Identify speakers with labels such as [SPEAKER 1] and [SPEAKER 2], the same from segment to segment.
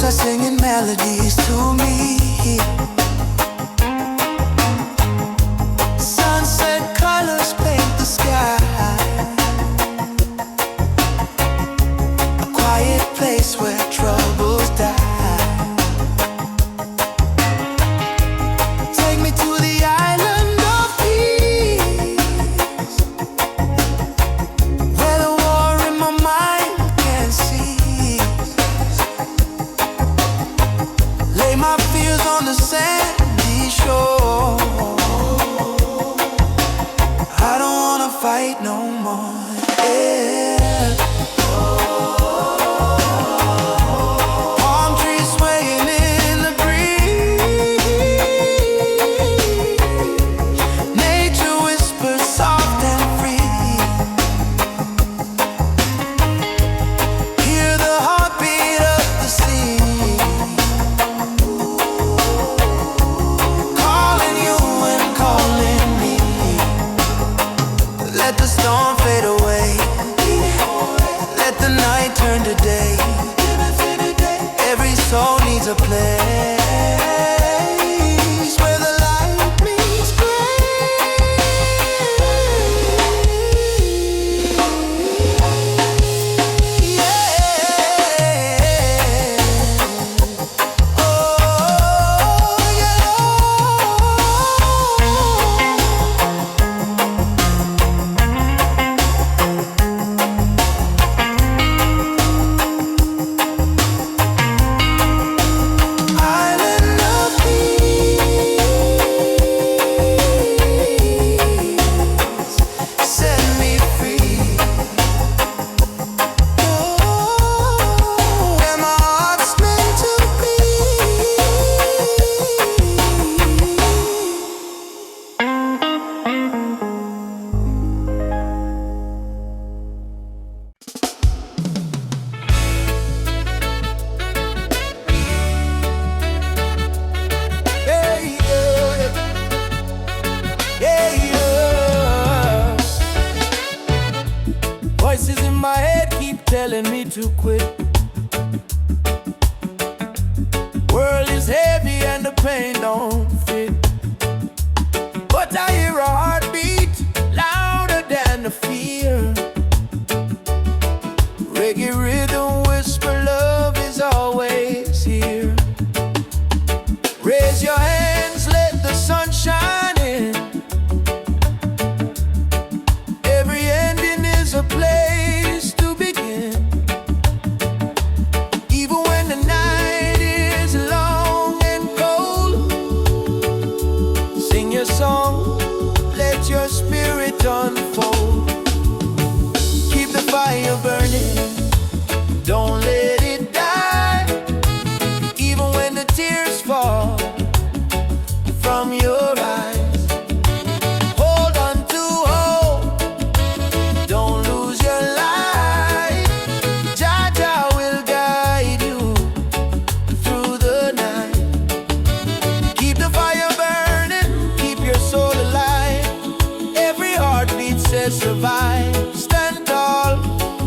[SPEAKER 1] are singing melodies to me. Sunset colors paint the sky. A quiet place where troubles die. Take me to the island of peace, where the war in my mind can cease. Lay my fears on the sandy shore. I don't wanna fight no more. Yeah. Palm trees swaying in the breeze. Nature whispers soft and free. Hear the heartbeat of the sea, calling you and calling me. Let the storm fade away. Let the night turn to day. Every soul needs a place where the light meets gray. Yeah. Oh, yeah. Island of peace, set me free. Oh, where my heart's meant to be. Yeah, yeah, yeah. Voices in my head keep telling me to quit. World is heavy and the pain don't fit. But I hear a heartbeat louder than the fear. Reggae rhythm whisper love is always here. Raise your hands, let the sun shine in. Every ending is a place to begin. Even when the night is long and cold, sing your song, let your spirit unfold. Keep the fire burning, don't let it die. Even when the tears fall from your eyes, hold on to hope, don't lose your light. Jaja will guide you through the night. Keep the fire burning, keep your soul alive. Every heartbeat says survive. Stand tall,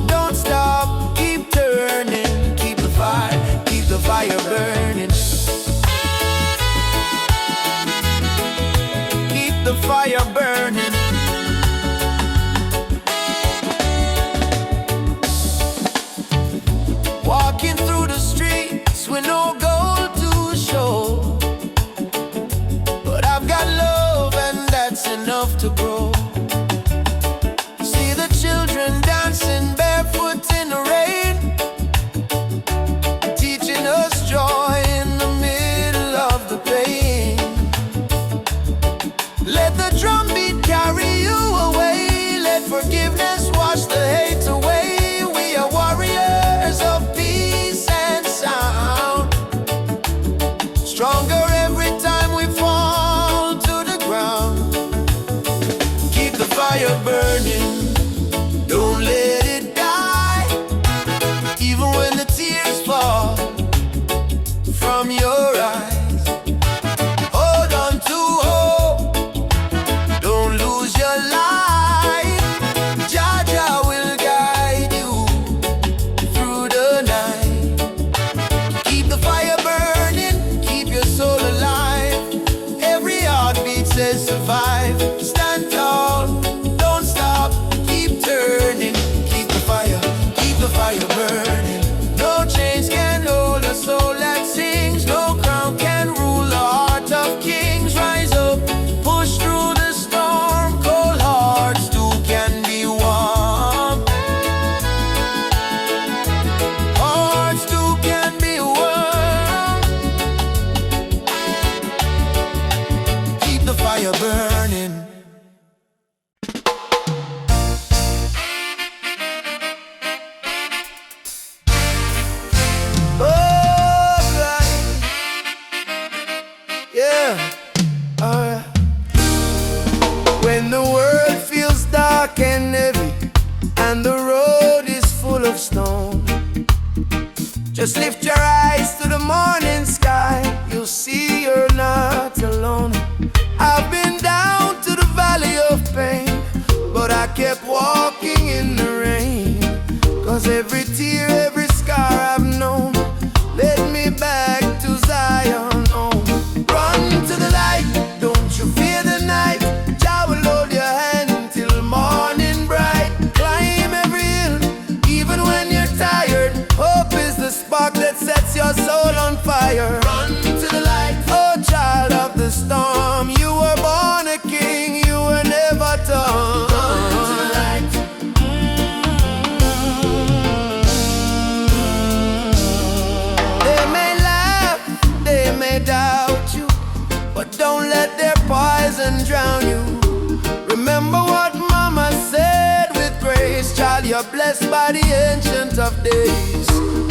[SPEAKER 1] don't stop, keep turning. Keep the fire burning. Keep the fire burning. Walking through the streets with no goal to show, but I've got love and that's enough to grow. See the children dancing barefoot in the rain, teaching us joy in the middle of the pain. Let the drum beat carry you away. Let forgiveness wash the hate away. We are warriors of peace and sound. Stronger every time we fall to the ground. Keep the fire burning, don't let it die. Even when the tears fall from your eyes, hold on to hope, don't lose your light. Jaja will guide you through the night. Keep the fire Just lift your eyes to the morning sky, you'll see you're not alone. I've been down to the valley of pain, but I kept walking in the rain. Cause every tear, every scar I've known led me back to Zion home. Run to the light, don't you fear the night. Jah will hold your hand till morning bright. Climb every hill, even when you're tired. Hope is the spark that sets your soul on fire. Run to the light, oh child of the storm. You were born a king, you were never torn. Run to the light. They may laugh, they may doubt you, but don't let their poison drown you. Remember what mama said with grace. Child, you're blessed by the ancient of days.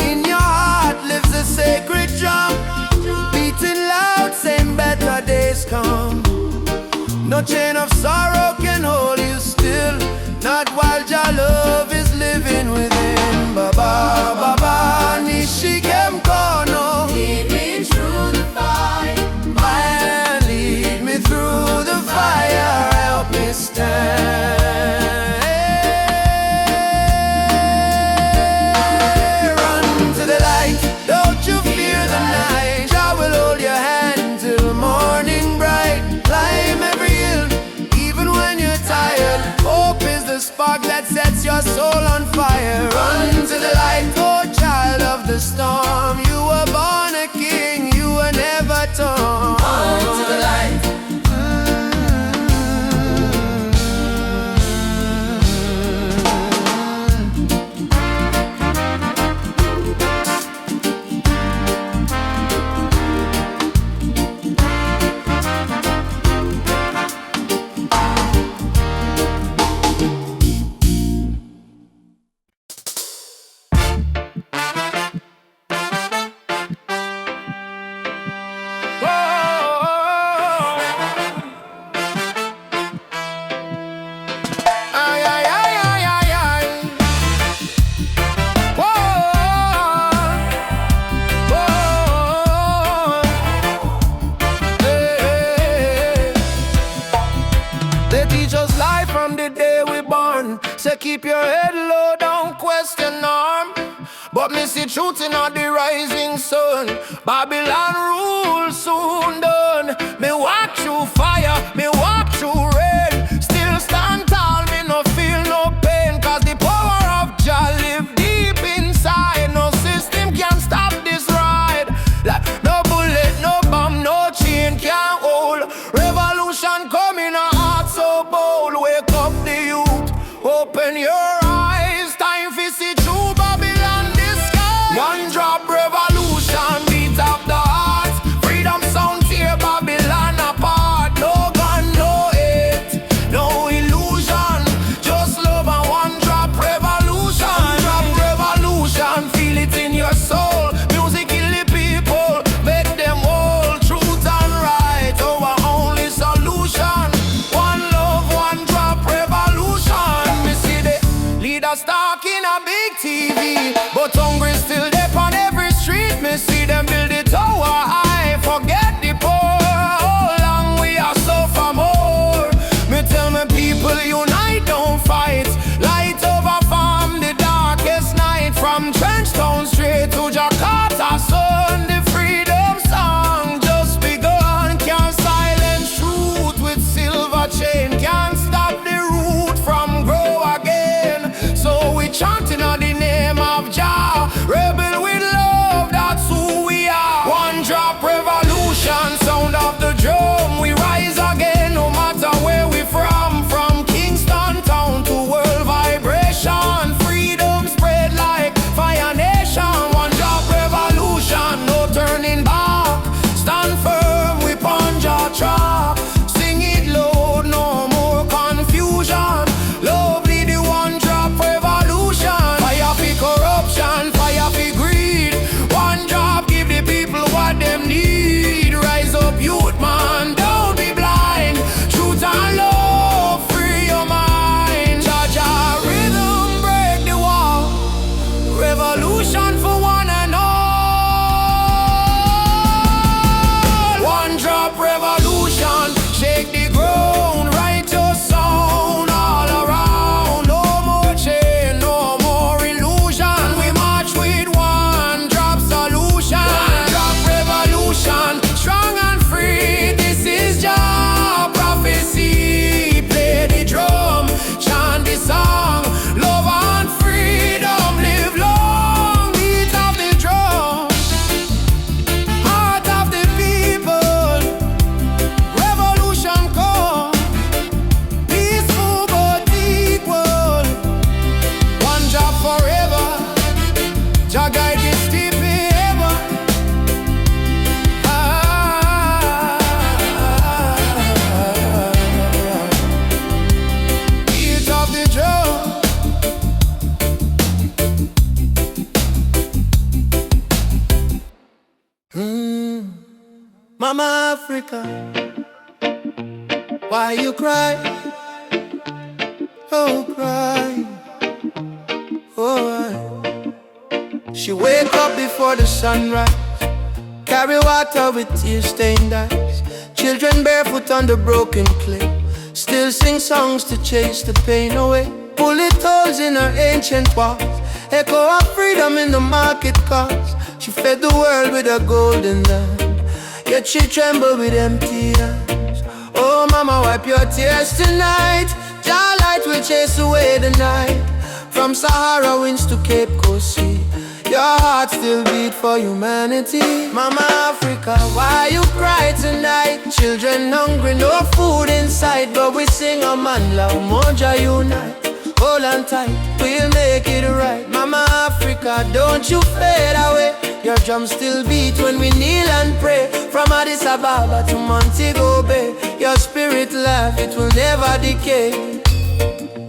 [SPEAKER 1] In your heart lives a sacred drum, beating loud, saying better days come. No chain of sorrow can hold you still, not while your love is living within. Baba, Baba, Nishikem Kono. Lead me through the fire, lead me through the fire, help me stand. Run to the light, don't you fear the night. I will hold your hand till morning bright. Climb every hill, even when you're tired. Hope is the spark that sets your soul on fire. Run to the light, oh child of the storm. You were born a king, you were never torn. Run to the light. Keep your head low, don't question norm. But me see truth in all the rising sun. Babylon rule soon done. Me walk through fire, me walk through rain. Still stand tall, me no feel no pain. Cause the power of Jah live deep inside. No system can stop this ride. Like no bullet, no bomb, no chain can hold. Revolution coming, a heart so bold. Wake up the youth, open your eyes, time for see true Babylon disguise. One drop revolution, beat up the heart. Freedom sound tear Babylon apart. Mama Africa, why you cry? Oh, cry. Oh, why? She wake up before the sunrise, carry water with tear-stained eyes. Children barefoot on the broken clay, still sing songs to chase the pain away. Bullet holes in her ancient walls, echo of freedom in the market cars. She fed the world with a golden land, yet she trembled with empty hands. Oh mama, wipe your tears tonight. Your light will chase away the night. From Sahara winds to Cape Coast Sea, your heart still beat for humanity. Mama Africa, why you cry tonight? Children hungry, no food inside, but we sing a man love, Moja unite. Hold on tight, we'll make it right. Mama Africa, don't you fade away. Your drums still beat when we kneel and pray. From Addis Ababa to Montego Bay, your spirit laugh, it will never decay.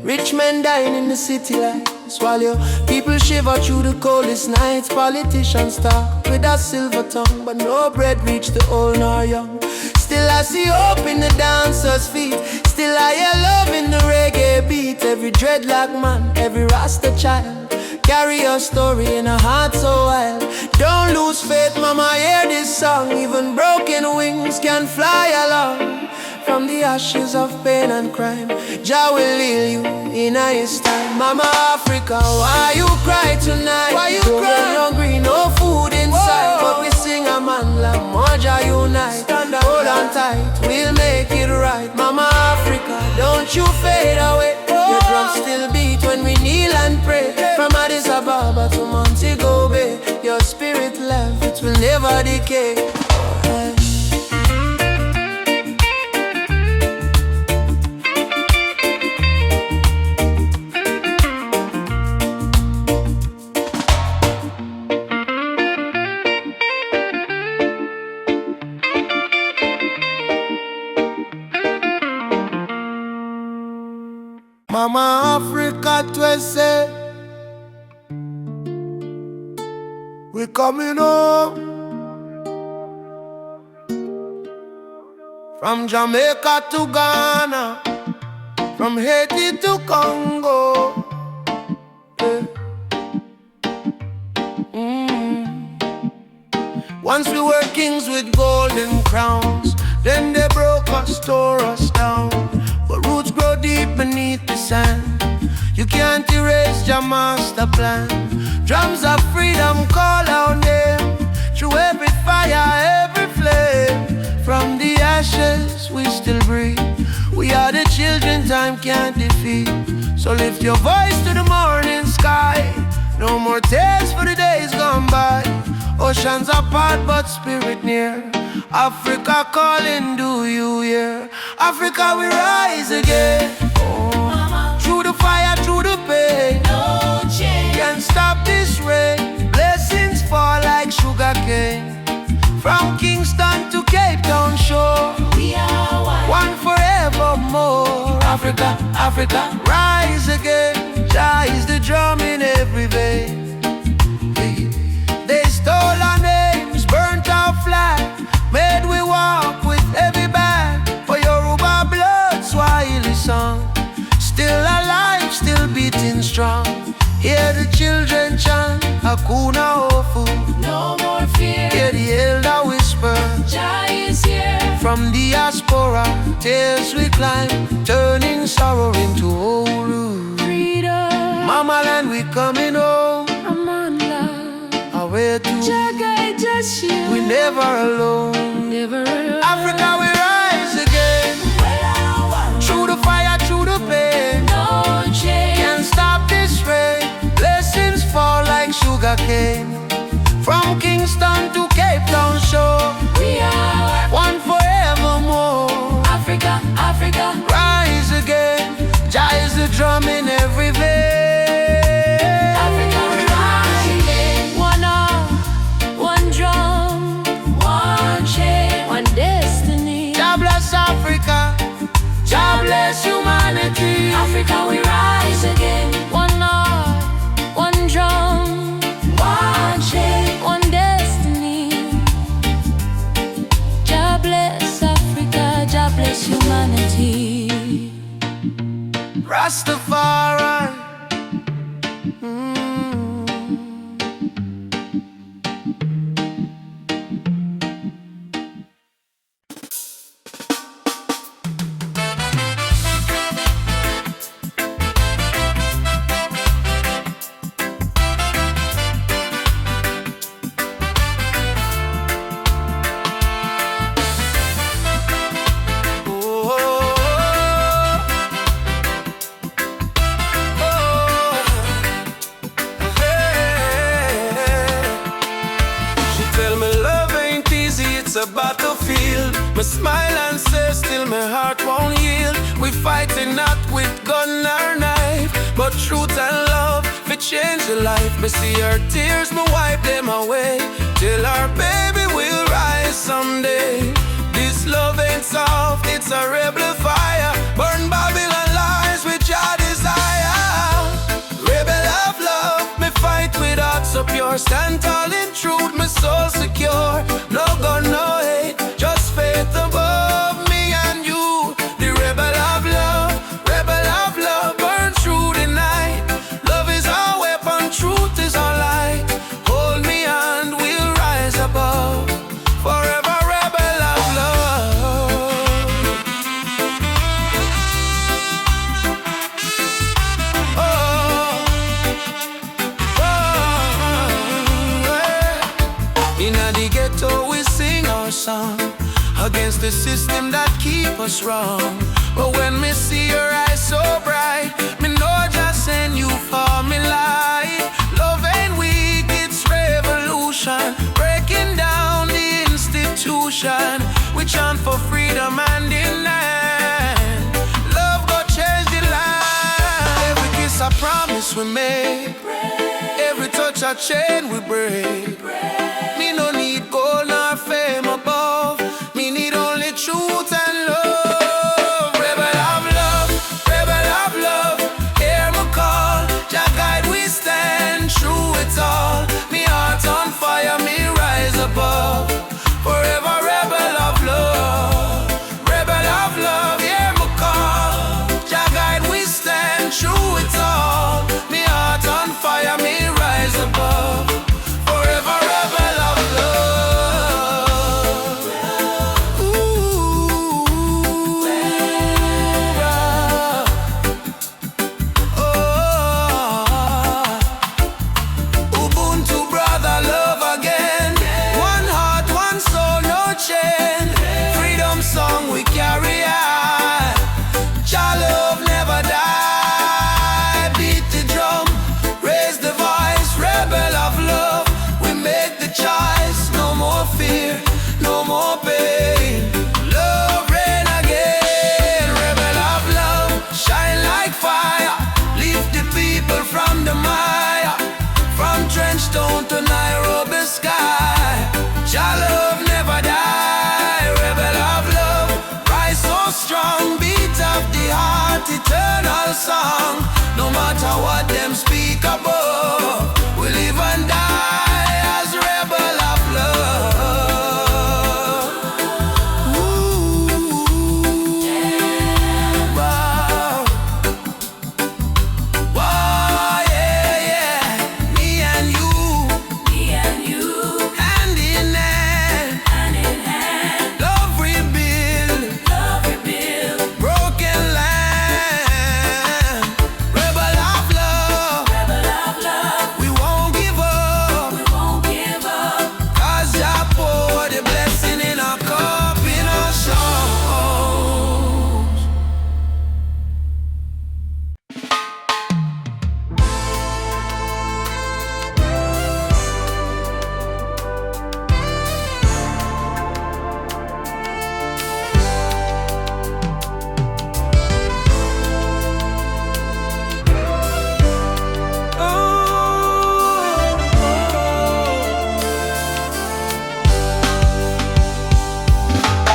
[SPEAKER 1] Rich men dying in the city lights, while your people shiver through the coldest nights. Politicians talk with a silver tongue, but no bread reach the old nor young. Still I see hope in the dancers' feet, still I hear love in the reggae beat. Every dreadlock man, every Rasta child, carry your story in a heart so wild. Don't lose faith, mama, hear this song. Even broken wings can fly along. From the ashes of pain and crime, Jah will heal you in His time. Mama Africa, why you cry tonight? Why you cry? Hungry, no food inside. Whoa. But we sing a man like Moja unite. Hold on tight, we'll make it right. Mama Africa, don't you fade away. Your drums still beat when we kneel and pray. From Addis Ababa to Montego Bay, your spirit laugh, it will never decay. Mama Africa, twese, we coming home. From Jamaica to Ghana, from Haiti to Congo. Yeah. Once we were kings with golden crowns, then they broke us, tore us down. But roots grow deep beneath the sand. You can't erase your master plan. Drums of freedom call our name through every fire, every flame. From the ashes we still breathe. We are the children time can't defeat. So lift your voice to the morning sky. No more tears for the days gone by. Oceans apart but spirit near. Africa calling, do you hear? Africa we rise again. Oh. Through the fire, through the pain, no change. Can't stop this rain. Blessings fall like sugar cane. From Kingston to Cape Town shore, we are one forevermore. Africa, Africa, rise again. Jah is the drum in every vein. They stole our names, burnt our flag, made we walk with heavy bag. For Yoruba blood, Swahili song, still alive, still beating strong. Hear the children chant, Hakuna Hofu, no more fear. Hear the elder whisper, Jah is here. From diaspora, tears we climb, turning sorrow into old freedom. Mama land, we coming home. Away to we never alone. Never alone. Africa we rise again. Through the fire, through the pain, no change. Can't stop this rain. Blessings fall like sugar cane. From Kingston to Cape Town shore, we are one forevermore. Africa, Africa, rise again. Jah is the drum in every vein. Jah bless humanity. Africa we rise again. One heart, one drum, one chain, one destiny. Rastafari. A battlefield. Me smile and say still my heart won't yield. We fighting not with gun or knife, but truth and love we change the life. Me see her tears, me wipe them away, till our baby will rise someday. This love ain't soft, it's a rebel fire. Burn Babylon lies with your desire. Rebel of love, me fight with heart so pure. Stand tall in truth, my soul secure. No gun, no hate, just faith above me and you. The rebel of love, burn through the night. Love is our weapon, truth is our light. Hold me and we'll rise above. Forever rebel of love. Inna the ghetto we sing our song against the system that keep us wrong. But when me see your eyes so bright, me know just send you for me light. Love ain't weak, it's revolution, breaking down the institution. We chant for freedom and in land. Love go change the land. Every kiss a promise we make, every touch a chain we break. Me no need gold nor fame above, me need only truth and love. Rebel of love, hear me call. Jah guide we stand true it all. Me heart on fire, me rise above. Forever rebel of love, hear me call. Jah guide we stand true it all. Me heart on fire, me rise above. Forever rebel of love. Ooh, oh, Ubuntu brother, love again. One heart, one soul, no chain. Freedom song we carry on. Jah love never die. Beat the drum, raise the voice. Rebel of love, we make the choice. No more fear, no more pain. Love reign again. Rebel of love, shine like fire. Lift the people from the mire, from trench town to Nairobi sky. Jah love never die. Rebel of love, rise so strong. Beat of the heart, eternal song. No matter what them speak above, we live and die as rebel of love. Ooh, wow. Wow, yeah, yeah. Me and you, hand in hand. Love rebuild, broken land. Rebel of love, we won't give up. Cause Jah pour the blessing in our cup, in our songs.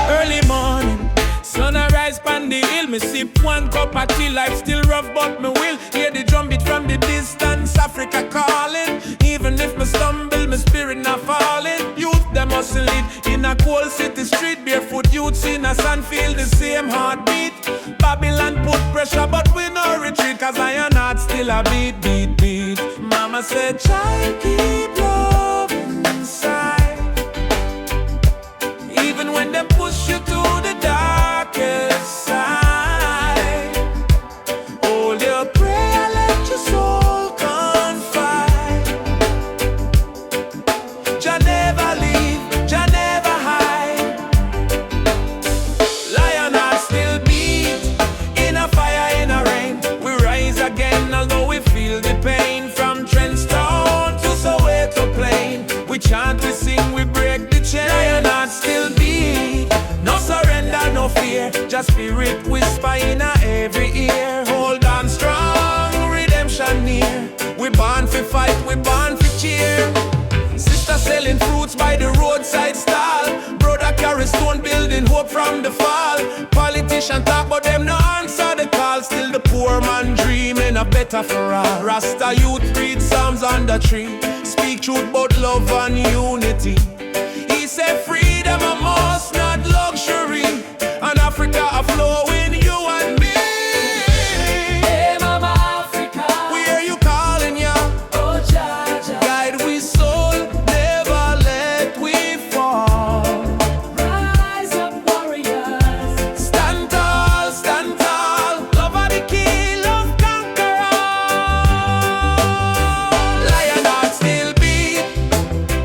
[SPEAKER 2] Early morning, sun arise pan the hill. Me sip one cup of tea, life still rough but me will. Hear the drum beat from the distance, Africa calling. Even if me stumble, my spirit not falling. Youth them hustle it. In a cold city street, barefoot youths in a sand feel the same heartbeat. Babylon put pressure, but we no retreat, cause iron heart still a beat, beat, beat. Mama said, child, keep love inside. Even when they push you to the darkest side, hold your prayer, let your soul confide. Jah never leave, Jah never hide. Lion heart still beat, in a fire, in a rain. We rise again, although we feel the pain. From Trenchtown to Soweto Plain, we chant, we sing, we break the chain. Lion heart still beat, no surrender, no fear. Just spirit whisper in a every ear. Hold on strong, redemption near. We born for fight, we born for cheer. Sister selling fruits by the roadside stall. Brother carry stone building hope from the fall. Politician talk but them no answer the call. Still the poor man dreaming a better for all. Rasta youth read psalms on the tree. Speak truth about love and unity. He said freedom a must, not luxury. And Africa a flow in you and me.
[SPEAKER 3] Hey Mama Africa,
[SPEAKER 2] We hear you calling ya.
[SPEAKER 3] oh Jaja,
[SPEAKER 2] Guide we soul, never let we fall.
[SPEAKER 3] rise up warriors.
[SPEAKER 2] Stand tall, love are the key, love conquer all. Lion heart still beat,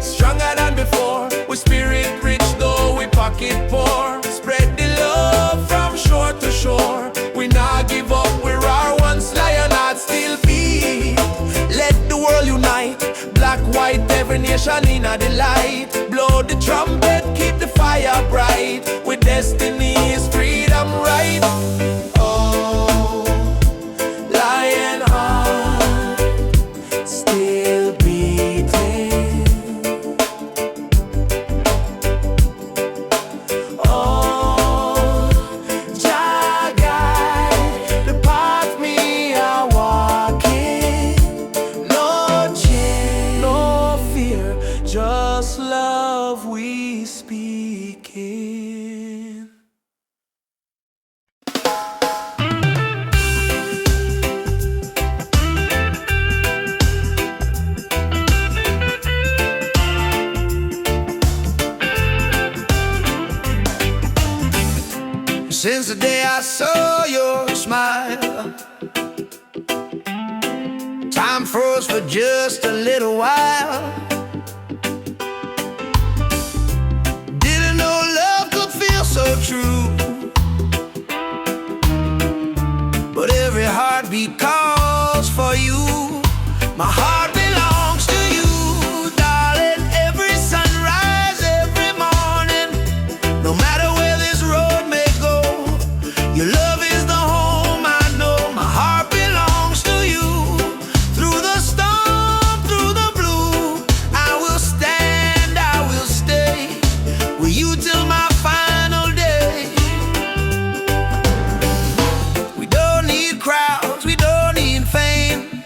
[SPEAKER 2] stronger than before. We spirit rich though we pocket poor. Spread the love from shore to shore. We not give up, we're our once. Lion heart still beat. Let the world unite, black, white, every nation in a delight. Blow the trumpet, keep the fire bright. With destiny is freedom right. Oh, lion heart still beating. Oh, Jah guide the path me are walking. No change, no fear, just love we speaking.
[SPEAKER 1] Since the day I saw your smile, time froze for just a little while. Didn't know love could feel so true, but every heartbeat calls for you. My heart belongs to you, darling. Every sunrise, every morning, no matter where this road may go, your love is the home I know. My heart belongs to you. Through the storm, through the blue, I will stand, I will stay with you till my final day. We don't need crowds, we don't need fame.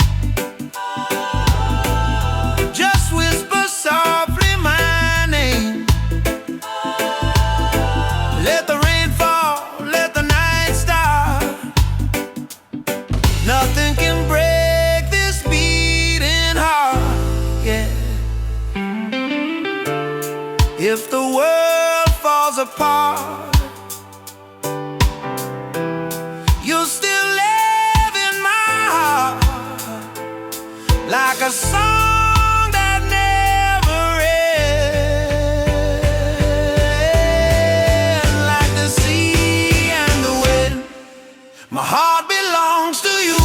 [SPEAKER 1] Just whisper softly my name. Let the rain fall, let the night start. Nothing can break this beating heart, yeah. If the world falls apart, you'll still live in my heart, like a song that never ends, like the sea and the wind. My heart belongs to you,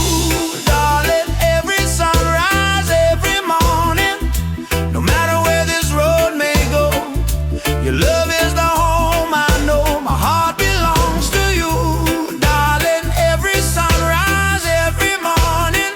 [SPEAKER 1] darling. Every sunrise, every morning, no matter where this road may go, your love is the home I know. My heart belongs to you, darling. Every sunrise, every morning,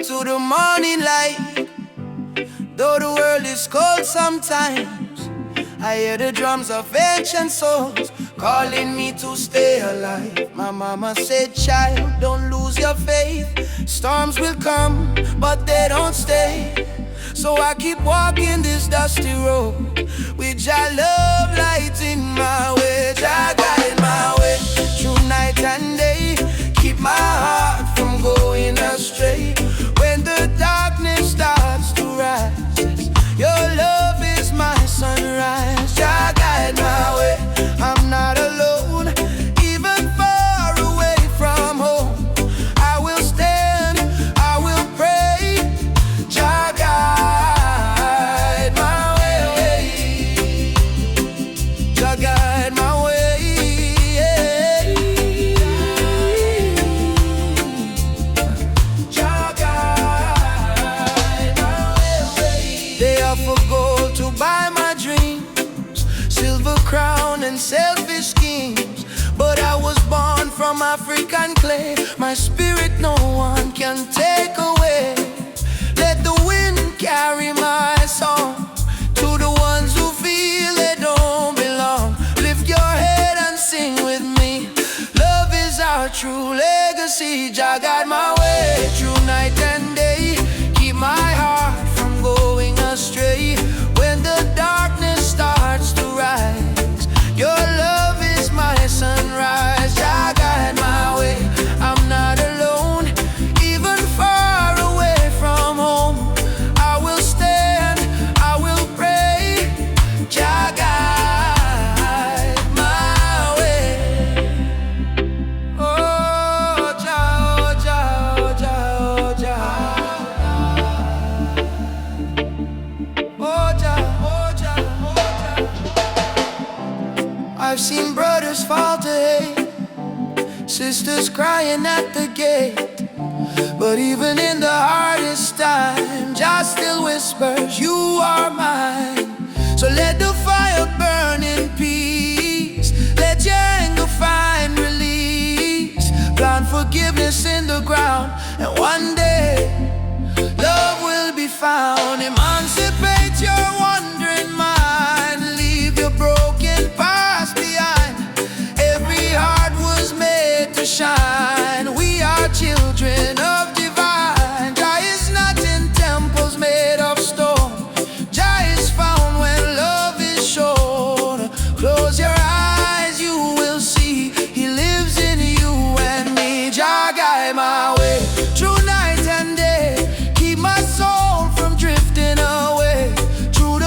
[SPEAKER 1] to the morning light. Though the world is cold sometimes, I hear the drums of ancient souls calling me to stay alive. My mama said, child, don't lose your faith. Storms will come, but they don't stay. So I keep walking this dusty road with Jah love lighting my way. Jah guide my way through night and day. Keep my heart from going astray. When the darkness starts to rise, your love is my sunrise. Jah guide my way, I'm not alone. Even far away from home, I will stand, I will pray. Jah guide my way, Jah guide my way. Jah guide my way. They offer gold to buy my dreams, silver crown and selfish schemes. But I was born from African clay. My spirit no one can take away. Let the wind carry my song to the ones who feel they don't belong. Lift your head and sing with me. Love is our true legacy. Jah guide my way through night and day. Keep my heart from going astray. When the darkness starts to rise, your love is my sunrise. Jah guide my way, I'm not alone. Even far away from home, I will stand, I will pray. Jah guide my way. Oh Jah, oh Jah, oh Jah, oh Jah. Oh Jah, oh Jah, oh Jah. I've seen brothers fall to hate, sisters crying at the gate. But even in the hardest time, Jah still whispers, you are mine. So let the fire burn in peace. Let your anger find release. Plant forgiveness in the ground, and one day love will be found. Emancipate your wandering mind. Leave your broken past behind. Every heart was made to shine. We are children of divine. Jah is not in temples made of stone. Jah is found when love is shown. Close your eyes, you will see He lives in you and me. Jah guide my way through night and day. Keep my soul from drifting away. Through the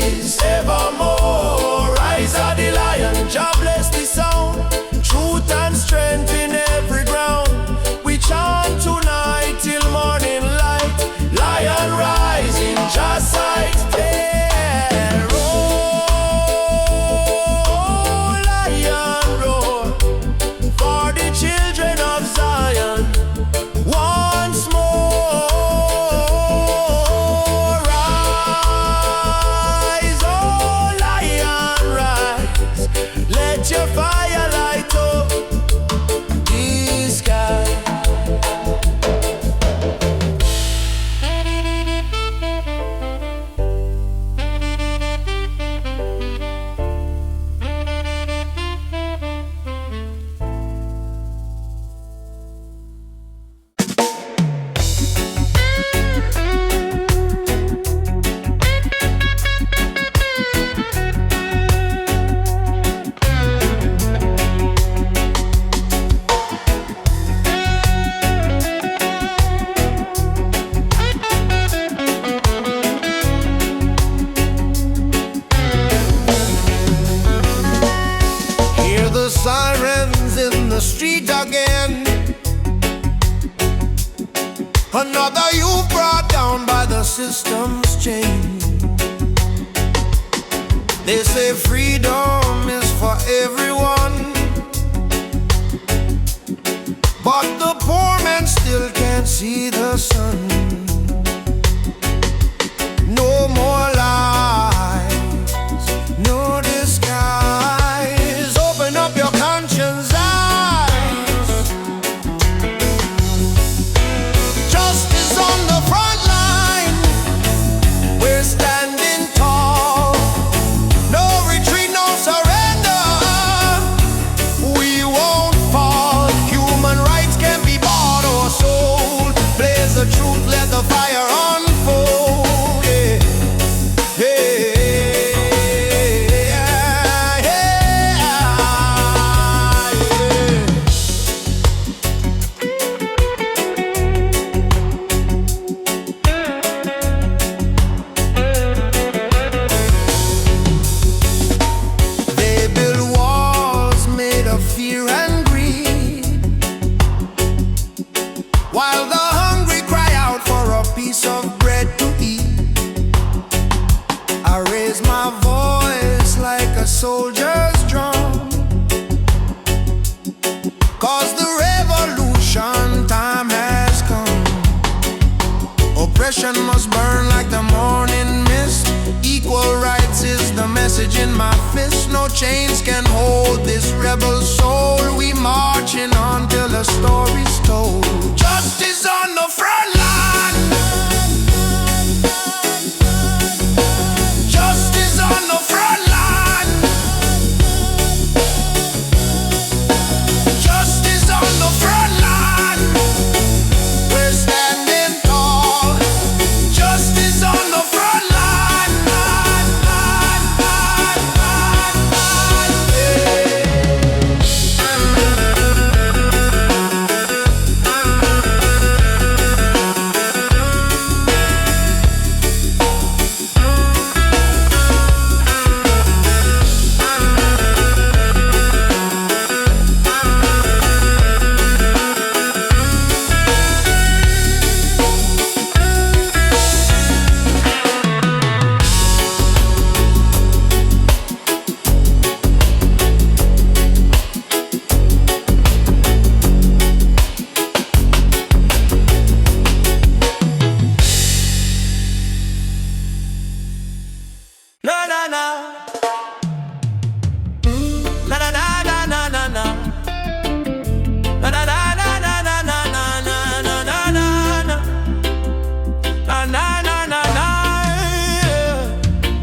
[SPEAKER 1] rise evermore. Rise of the lion, Jah bless the sound. Truth and strength in every ground. We chant tonight till morning light. Lion rise in Jah's sight. Yeah, roar, lion roar, for the children of Zion. Once more, rise, oh lion, rise. Let your fire light up the sky. Hear the sirens in the street again. Another youth brought down by the system's chain. They say freedom is for everyone, but the poor man still can't see the sun. No more lies, no disguise. Open up your conscience eyes. Justice on the front line. We're standing tall. No retreat, no surrender. We won't fall. Human rights can be bought or sold. Blaze the truth, let the fire unfold. Yeah. They build walls made of fear and greed, while the hungry cry out for a piece of bread to eat. I raise my voice like a soldier's drum, 'cause the revolution time has come. Oppression must burn like the morning mist. Equal rights is the message in my fist. No chains can hold this rebel soul. We marching on till the story's told. Justice on the front line. Justice on the front line. Justice on the front line. We're standing tall. Justice on the front line. Na na na. Na na na na na na na. Na na na na na na na na na na na na. Na na na na na.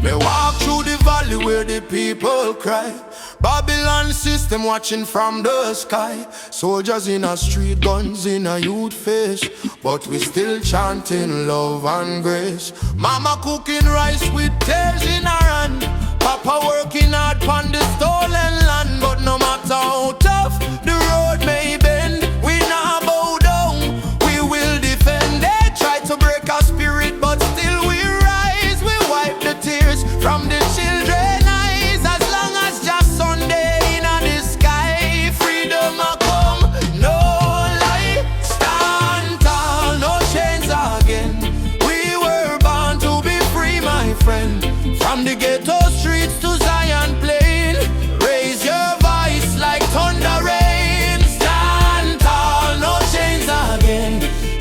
[SPEAKER 1] Me walk through the valley where the people cry. Babylon system watching from the sky. Soldiers in a street, guns in a youth face, but we still chanting love and grace. Mama cooking rice with tears in her hand. Papa working hard on the stolen land. But no matter how tough the road may bend, we not bow down, we will defend. They try to break our spirit, but still we rise. We wipe the tears from from the children eyes. As long as just Sunday in the sky, freedom a come, no lie. Stand tall, no chains again. We were born to be free, my friend. From the ghetto streets to Zion Plain, raise your voice like thunder rain. Stand tall, no chains again.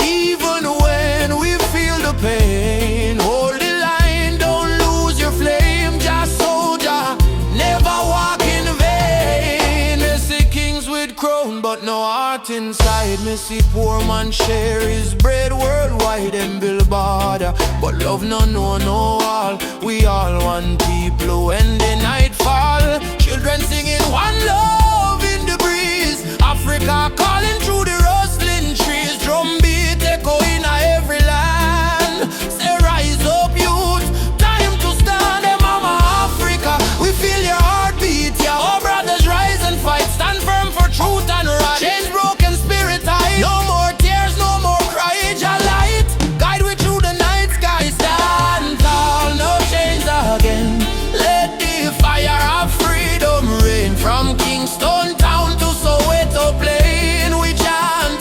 [SPEAKER 1] Even when we feel the pain, hold the line, don't lose your flame. Just soldier, never walk in vain. Me see kings with crown, but no heart inside. Me see poor man share his bread worldwide and build border, but love no know no all. We all one people when the night fall. Children singing one love in the breeze. Africa calling through the rustling trees. Drum beat echo in every land. Say rise up youth, time to stand. Hey mama Africa, we feel your heartbeat. Yeah, oh brothers rise and fight. Stand firm for truth and right. Chains broken, spirit high. No more tears, no more cry. Jah light, guide we through the night sky. Stand tall, no chains again. Let the fire of freedom rain. From Kingston town to Soweto plain, we chant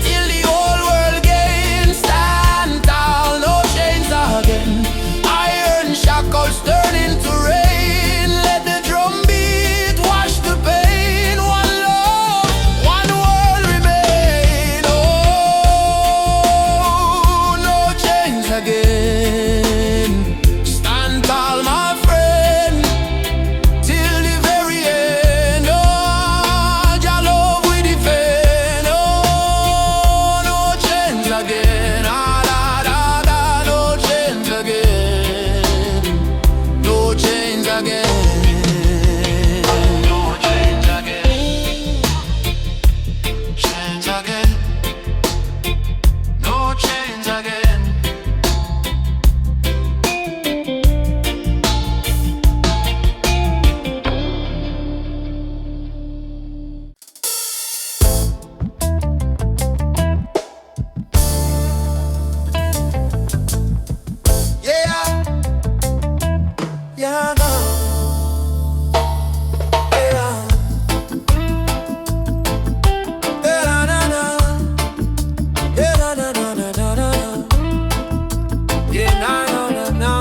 [SPEAKER 1] till the whole world gains. Stand tall, no chains again. Iron shackles turn into rain. Let the drum beat wash the pain. One love, one world remain. Oh, no chains again. Stand tall, my friend, till the very end. Oh, Jah love we defend. Oh, no chains again. Ah, da, da, da, no chains again. No chains again. No chains again. Chains again. No chains again. Yeah, yeah, no. Yeah, yeah, na, na. Yeah, na, na, na, na, na, na. Yeah, na, na, na, na.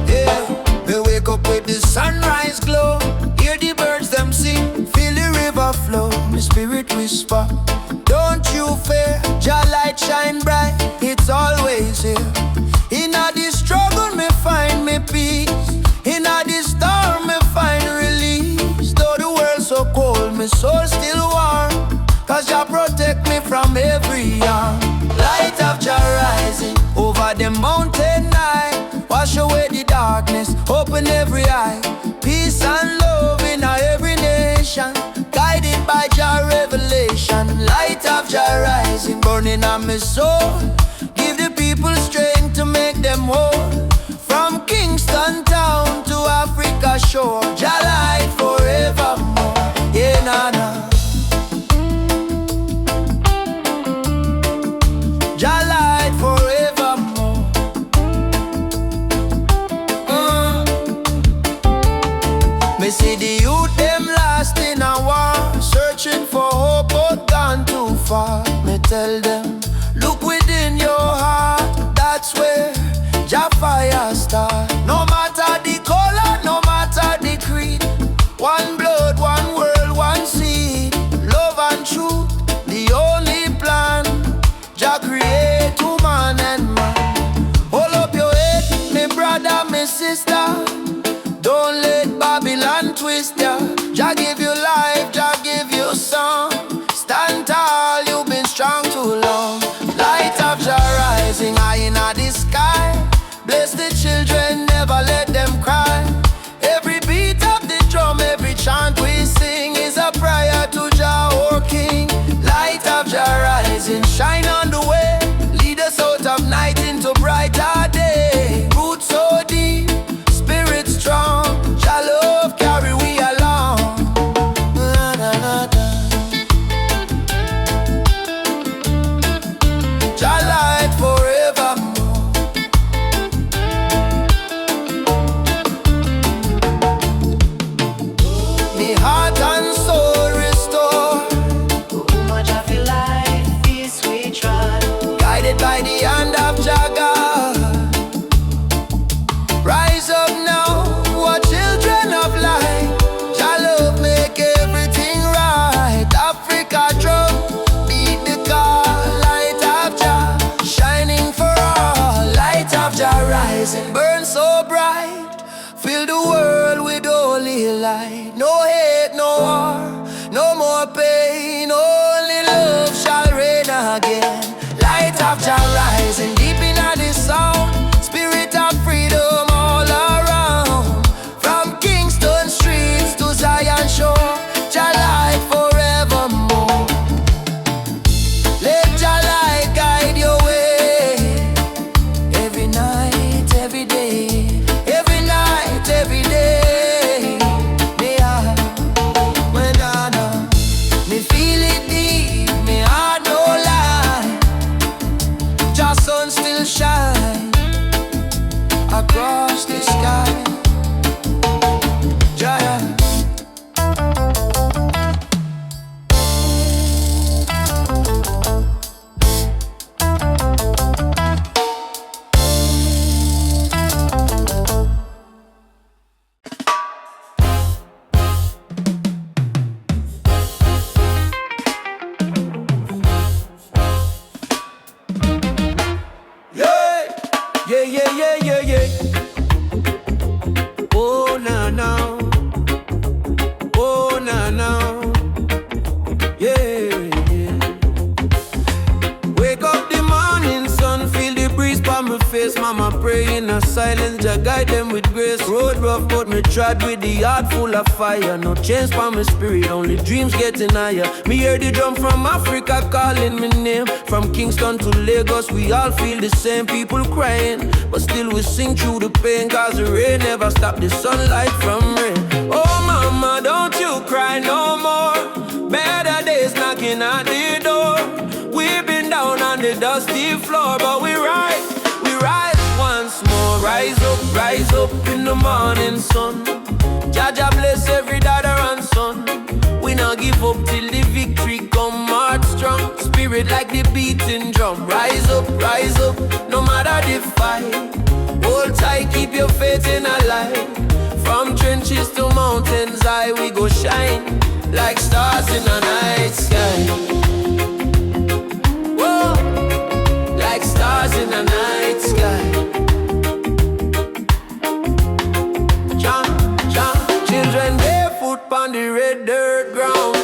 [SPEAKER 1] Yeah, we wake up with the sunrise glow. Hear the birds them sing, feel the river flow. My spirit whisper, don't you fear. Jah light shine bright, it's always here. In a the struggle me find me peace. In a the storm me find release. Though the world so cold, my soul still warm. Cause Jah protect me from every harm. Light of Jah rising over the mountain night. Wash away the darkness, open every eye. Peace and love in every nation. Guided by Jah revelation. Light of Jah rising, burning on my soul. Give the people strength to make them whole. From Kingston town to Africa shore. Jah light forevermore. Yeah, na, na. Jah light forevermore. Me see the youth them lost in a war, searching for hope but gone too far. Me tell them, look within your heart, that's where Jah fire start. No matter the color, no matter the creed, one blood, one world, one seed. Love and truth, the only plan. Jah create woman and man. Hold up your head, me brother, me sister. Don't let Babylon twist ya. Jah give you life, Jah give you song. Stand tall, you've been strong too long. Light of Jah rising high in the sky. Bless the children, never let them cry. Every beat of the drum, every chant we sing is a prayer to Jah, our King. Light of Jah rising, shine on the way. Lead us out of night into brighter day. Roots so deep, spirit strong. Jah love carry we along. so bright. Fill the world with holy light. No hate, no war, no more pain. Only love shall reign again. Light of Jah rising deep in this sound. Spirit of freedom all around. From Kingston streets to Zion shore, Jah light forevermore. Let Jah light guide your way. Every night, every day. Every night, every day. Me heart, when I know, me feel it deep, me heart no lie. Jah sun still shine across the sky. Jah. Yeah, yeah, yeah, yeah, yeah. Oh, na, na. Oh, na, na. Yeah, yeah. Wake up the morning sun, feel the breeze by my face. Mama pray in a silence, Jah guide them with grace. Road rough, but me trod with the heart full of fire. No change by my spirit, only dreams getting higher. Me hear the drum from Africa calling me name. From Kingston to Lagos, we all feel the same. People crying, but still we sing through the pain. Cause the rain never stop the sunlight from rain. Oh mama, don't you cry no more. Better days knocking at the door. We've been down on the dusty floor, but we rise once more. Rise up in the morning sun. Jah Jah bless every daughter and son. We not give up till the victory come. Heart strong, spirit like the beating drum. Rise up, no matter the fight. Hold tight, keep your faith in a light. From trenches to mountains high, we go shine like stars in a night sky. Whoa, like stars in a night sky. Children barefoot on the red dirt ground,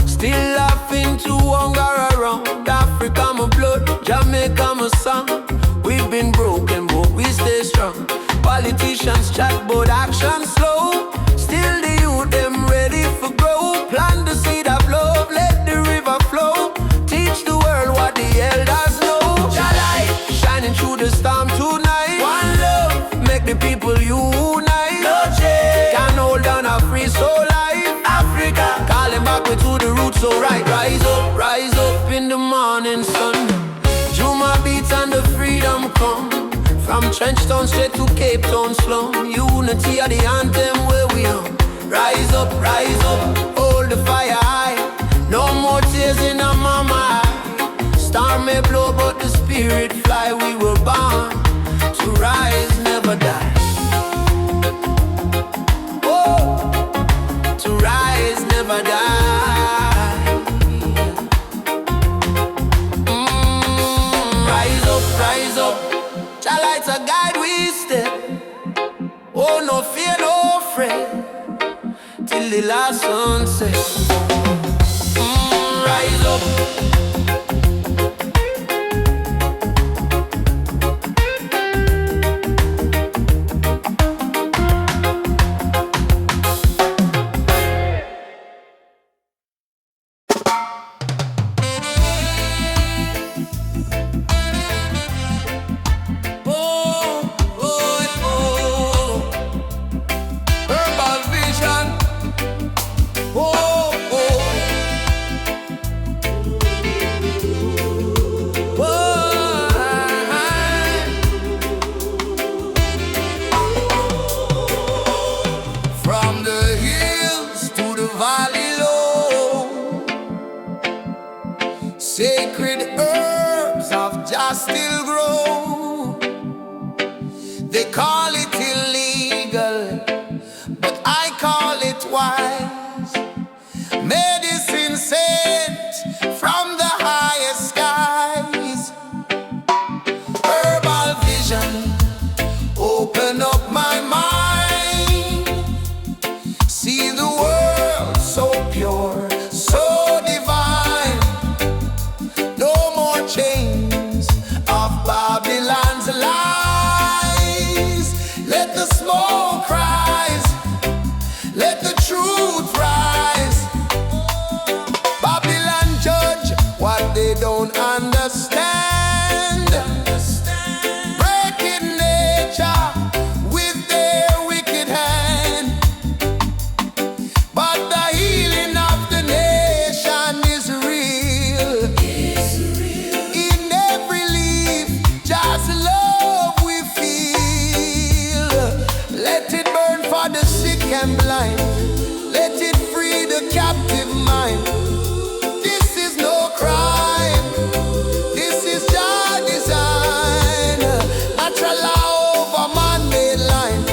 [SPEAKER 1] still laughing to hunger around. Africa my blood, Jamaica my song. We've been broken but we stay strong. Politicians chat but action slow. Still the youth them ready for grow. Plant the seed of love, let the river flow. Teach the world what the elders know. Jah light shining through the storm tonight. One love, make the people unite. No change can hold on a free soul life. Africa calling back we to the roots, so right. Rise up in the morning sun. Juma beats and the freedom come. From Trenchtown straight to Cape Town slum. Unity are the anthem where we on. Rise up, hold the fire high. No more tears in our mama eye. Storm may blow but the spirit fly. We were born to rise, never die. Oh, to rise, never die. Rise up. Jah lights a guide we step. Oh, no fear, no fret, till the last sunset. Rise up. Sacred herbs of Jah still grow. They call it illegal, but I call it wise. Medicine sent from the highest skies. Herbal vision, open up my smoke rise, let the truth rise. Babylon judge what they don't understand, breaking nature with their wicked hand. But the healing of the nation is real. In every leaf, just love we feel. Let it burn for the sick and blind. Let it free the captive mind. This is no crime. This is Jah design. Natural law over man-made line.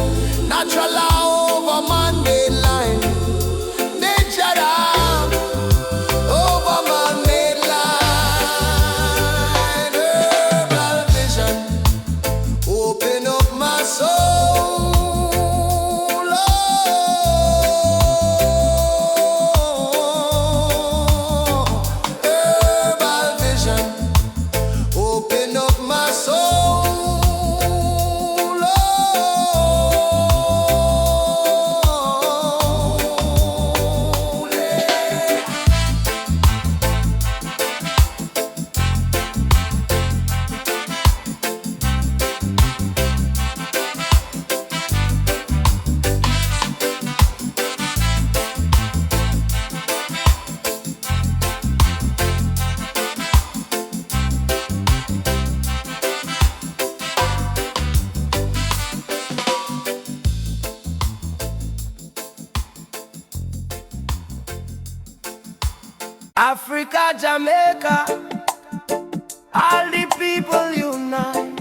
[SPEAKER 1] Natural law over man-made line. Nature law over man-made line. Herbal vision, open up my soul. Herbal vision, open up my soul. Africa, Jamaica, all the people unite.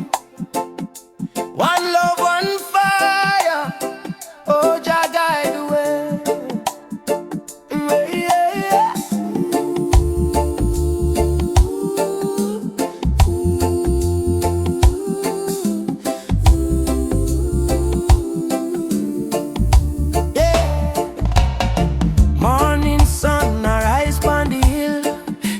[SPEAKER 1] One love, one fire. Oh, Jah guide the way. Yeah, yeah. Morning sun arise pon the hill.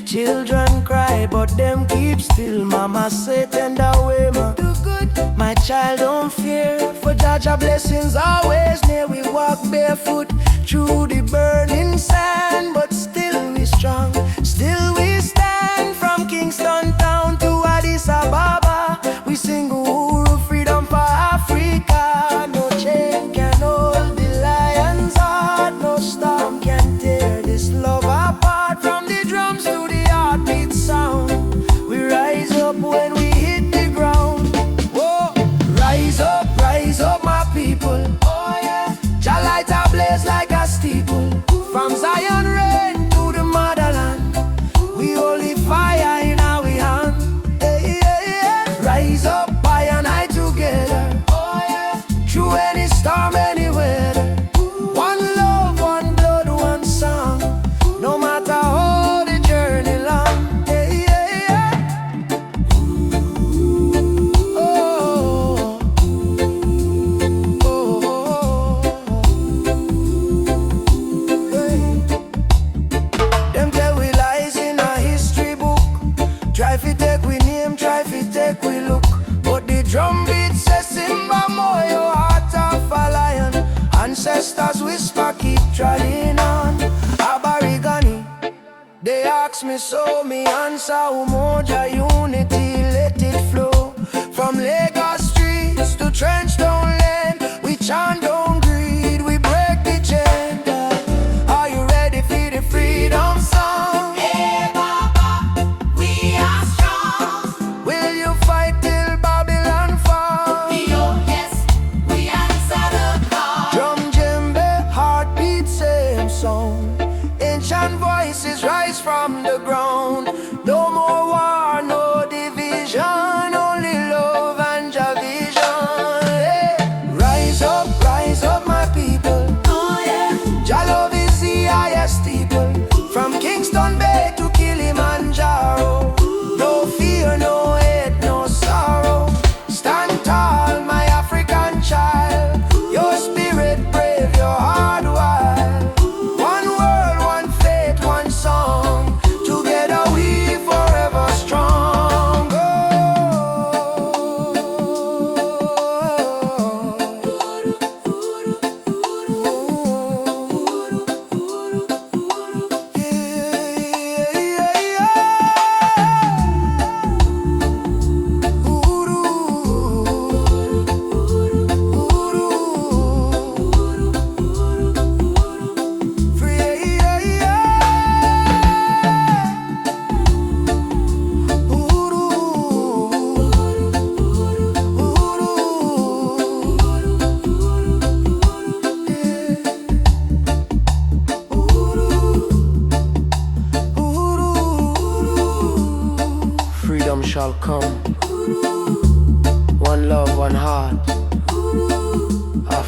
[SPEAKER 1] Children cry but them keep still. Mama say tender way ma do good. My child don't fear, for Jah blessings always near. We walk barefoot through the burning sand, but still we strong, still we stand. From Kingston town to Addis Ababa, we sing Uhuru, freedom for Africa. No chain can hold the lion's heart, no storm can tear this love apart. From the drums to the heartbeat sound, we rise up when we hit the ground. Whoa, rise up my people. Oh yeah, Jah light a blaze like a steeple. From Zion rain to the motherland, we holy fire in our hand. Hey, yeah, yeah. Rise up, I and I together. Oh yeah, through any storm, any weather. One love, one blood, one song. No matter how the journey long. Hey, yeah, yeah. Oh, oh, oh. Hey. Them tell we lies in a history book. Try fi take we name, try fi take we look. But the drum beat says Simba Moyo, heart of a lion. Ancestors whisper, keep trotting on. Aborigine, they ask me so, me answer Umoja unity, let it flow. From Lagos streets to Trenchtown Lane, we chant don't greed, we break the chain. Are you ready for the freedom song?
[SPEAKER 3] Hey Baba, we are strong.
[SPEAKER 1] Will you fight till Babylon fall?
[SPEAKER 3] Yes, we answer the call.
[SPEAKER 1] Drum, djembe, heartbeat, same song. Ancient voices rise from the ground. No more war, no division, only love and Jah vision.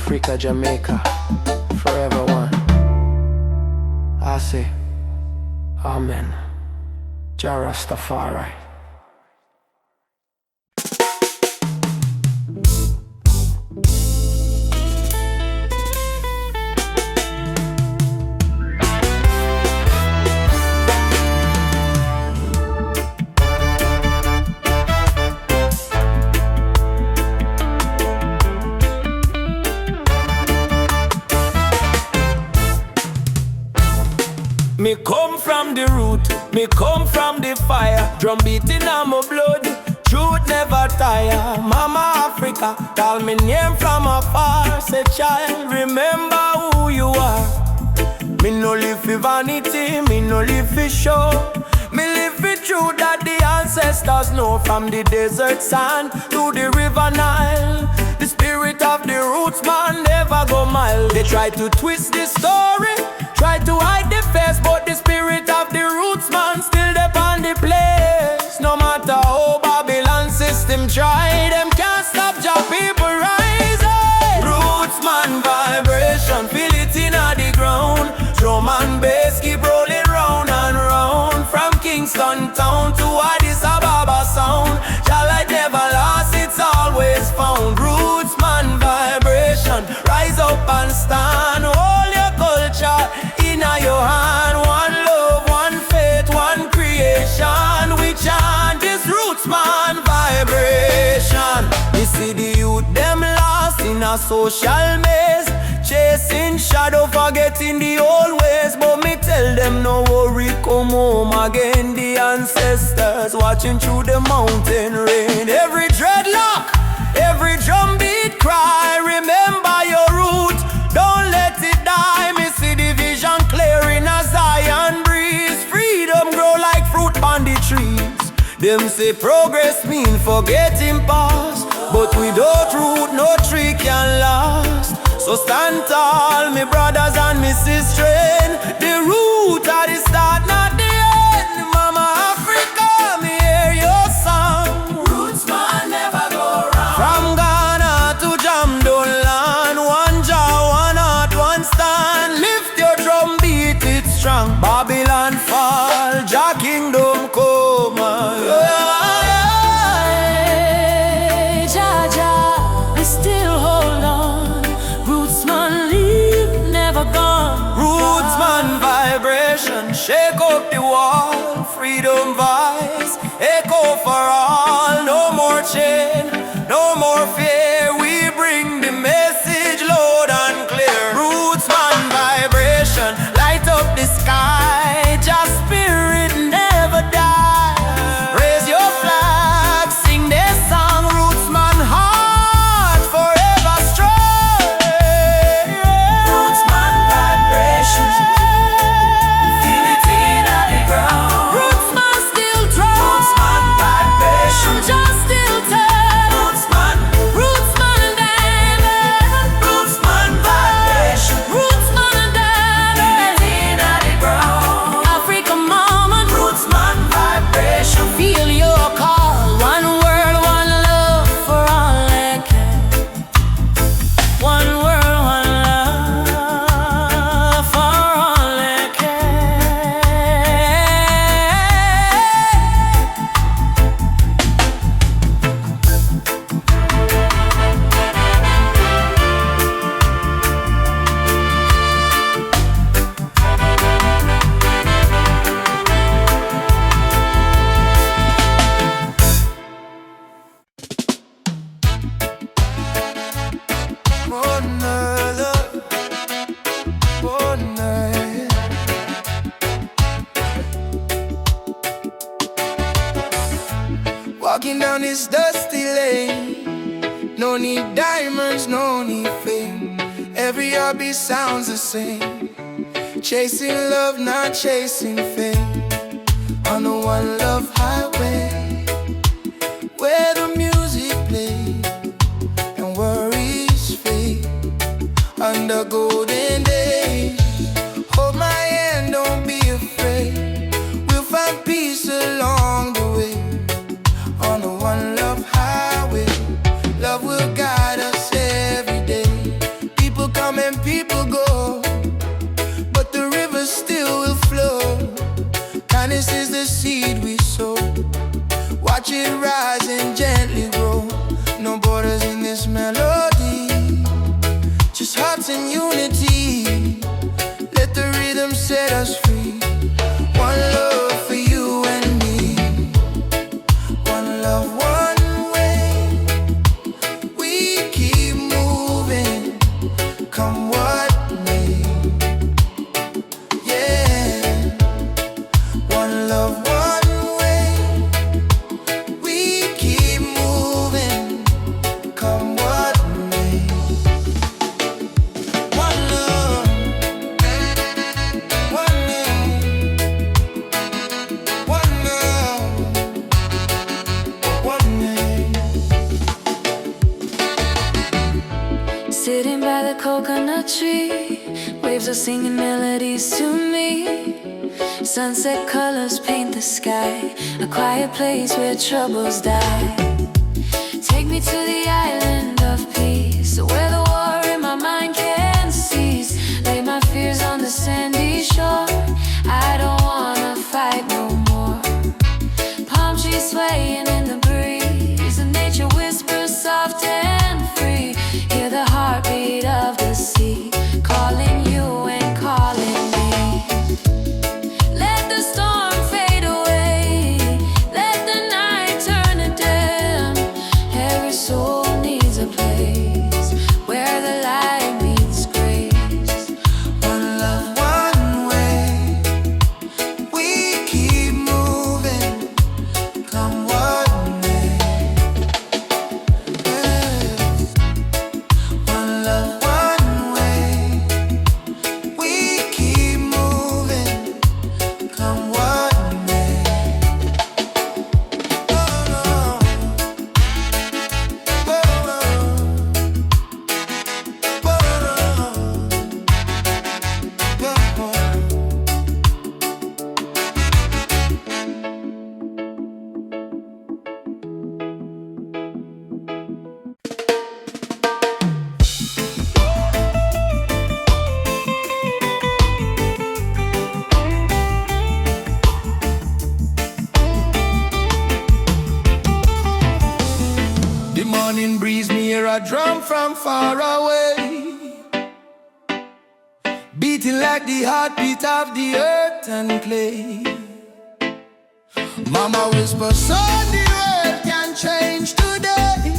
[SPEAKER 1] Africa, Jamaica, forever one. I say, Amen. Jah Rastafari.
[SPEAKER 2] Me come from the root, me come from the fire. Drum beating on my blood, truth never tire. Mama Africa, call me name from afar. Say child, remember who you are. Me no live for vanity, me no live for show. Me live for truth that the ancestors know. From the desert sand to the river Nile, the spirit of the roots man never go mild. They try to twist the story, try to hide the face, but the spirit of the roots man still there on the place. No matter how Babylon system try, them can't stop your people rising. Roots man vibration, feel it in the ground. Drum and bass keep rolling round and round. From Kingston town to Addis Ababa sound, shall I never lost, it's always found. Roots man vibration, rise up and stand. Hold your culture in your hand. One love, one faith, one creation. We chant this roots man vibration. You see the youth them lost in a social maze, chasing shadow, forgetting the old ways. But me tell them no worry, come home again. The ancestors watching through the mountain rain. Every dreadlock, every drum beat cry, remember your root, don't let it die. Me see the vision clearing as Zion breeze. Freedom grow like fruit on the trees. Them say progress mean forgetting past, but without root no tree can last. So stand tall, me brothers and me sisters. The root at the start, not the end. Mama Africa, me hear your song.
[SPEAKER 3] Roots man never go wrong.
[SPEAKER 2] From Ghana to Jamdoland, one jaw, one heart, one stand. Lift your drum, beat it strong. Babylon fall, Jah kingdom come.
[SPEAKER 4] Jah, Jah, we still hold on. Roots man leave, never gone.
[SPEAKER 2] Roots man vibration, shake up the wall. Freedom voice, echo for all. No more chain, no more fear. We bring the message loud and clear. Roots man vibration, light up the sky. Just spirit never die. Raise your flag, sing their song. Roots man heart forever strong.
[SPEAKER 3] Roots man vibration, feel it in the ground.
[SPEAKER 4] Roots man still drum.
[SPEAKER 3] Roots man vibration,
[SPEAKER 4] Just still tell.
[SPEAKER 3] roots man,
[SPEAKER 4] Roots man and David.
[SPEAKER 3] roots man vibration,
[SPEAKER 4] Roots man and David.
[SPEAKER 3] in the ground.
[SPEAKER 4] Africa mama,
[SPEAKER 3] Roots man vibration,
[SPEAKER 4] feel your call. One world, one love for all that can. One world, one love for all that can.
[SPEAKER 1] One night, one night. Walking down this dusty lane, no need diamonds, no need fame. Every heartbeat sounds the same. Chasing love, not chasing fame. On the one love highway, where the music plays and worries fade. Under golden days, hold my hand, don't be afraid. We'll find peace along the way. On the one love highway, love will guide us every day. them people go, but the river still will flow. Kindness is the seed we sow. Watch it rise and gently grow. No borders in this melody, just hearts in unity. Let the rhythm set us free. One love for you and me. One love, one way. We keep moving, come what may. Yeah. One love, one way. We keep moving, come what may. One love, one name. One love, one name.
[SPEAKER 4] Sitting by the coconut tree, waves are singing melodies to me. Sunset colors paint the sky, a quiet place where troubles die. Take me to the island of peace, where the war in my mind can cease. Lay my fears on the sandy shore. I don't wanna fight no more. Palm trees swaying in the breeze, and nature whispers soft and free. Hear the heartbeat of the sea, calling you and calling me. Let the storm fade away, let the night turn to dim. Every soul needs a place where the light meets grace.
[SPEAKER 1] One love, one way. We keep moving, come what may. Yes. One love, one way. We keep moving, come what may. Oh, no. Oh, no. The morning breeze, me hear a drum from far away, beating like the heartbeat of the earth and clay. Mama whisper, son, the world can change today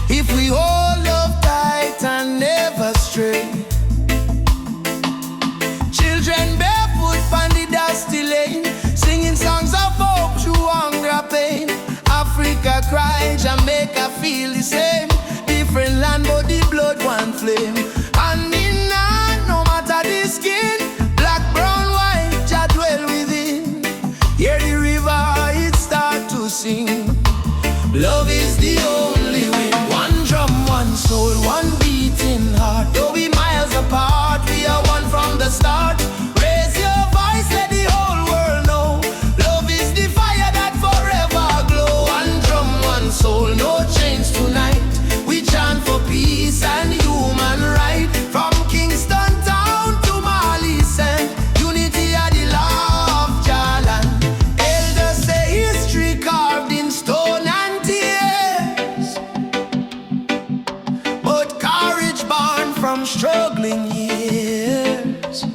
[SPEAKER 1] if we hold love tight and never stray. Children barefoot on the dusty lane, singing songs of hope through hunger pain. Africa cry, Jamaica feel the same. Different land but the blood one flame. And in hand, no matter the skin, black, brown, white, Jah dwell within. Hear the river, it start to sing. Love is the only way. One drum, one soul, one beating heart. Though we miles apart, we are one from the start. Raise your voice, let the whole world know. Love is the fire that forever glow. One drum, one soul, no chains tonight. We chant for peace and human right. From Kingston town to Mali sent, unity are the law of Jalan. Elders say history carved in stone and tears, but courage born from struggling years.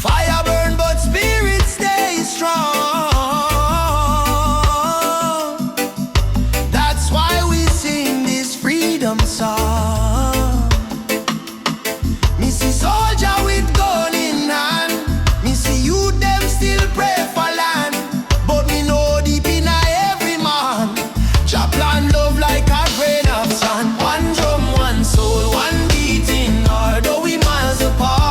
[SPEAKER 1] Fire burn but spirit stay strong. That's why we sing this freedom song. Me see soldier with gun in hand, me see you them still pray for land. But me know deep in every man, Jah plan love like a grain of sand. One drum, one soul, one beating heart. Though we miles apart,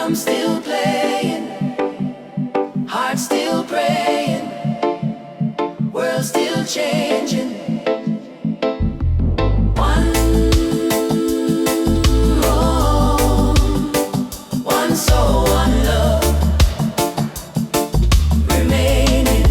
[SPEAKER 4] rhythm still playing, heart still praying, world still changing. One home, one soul, one love remaining.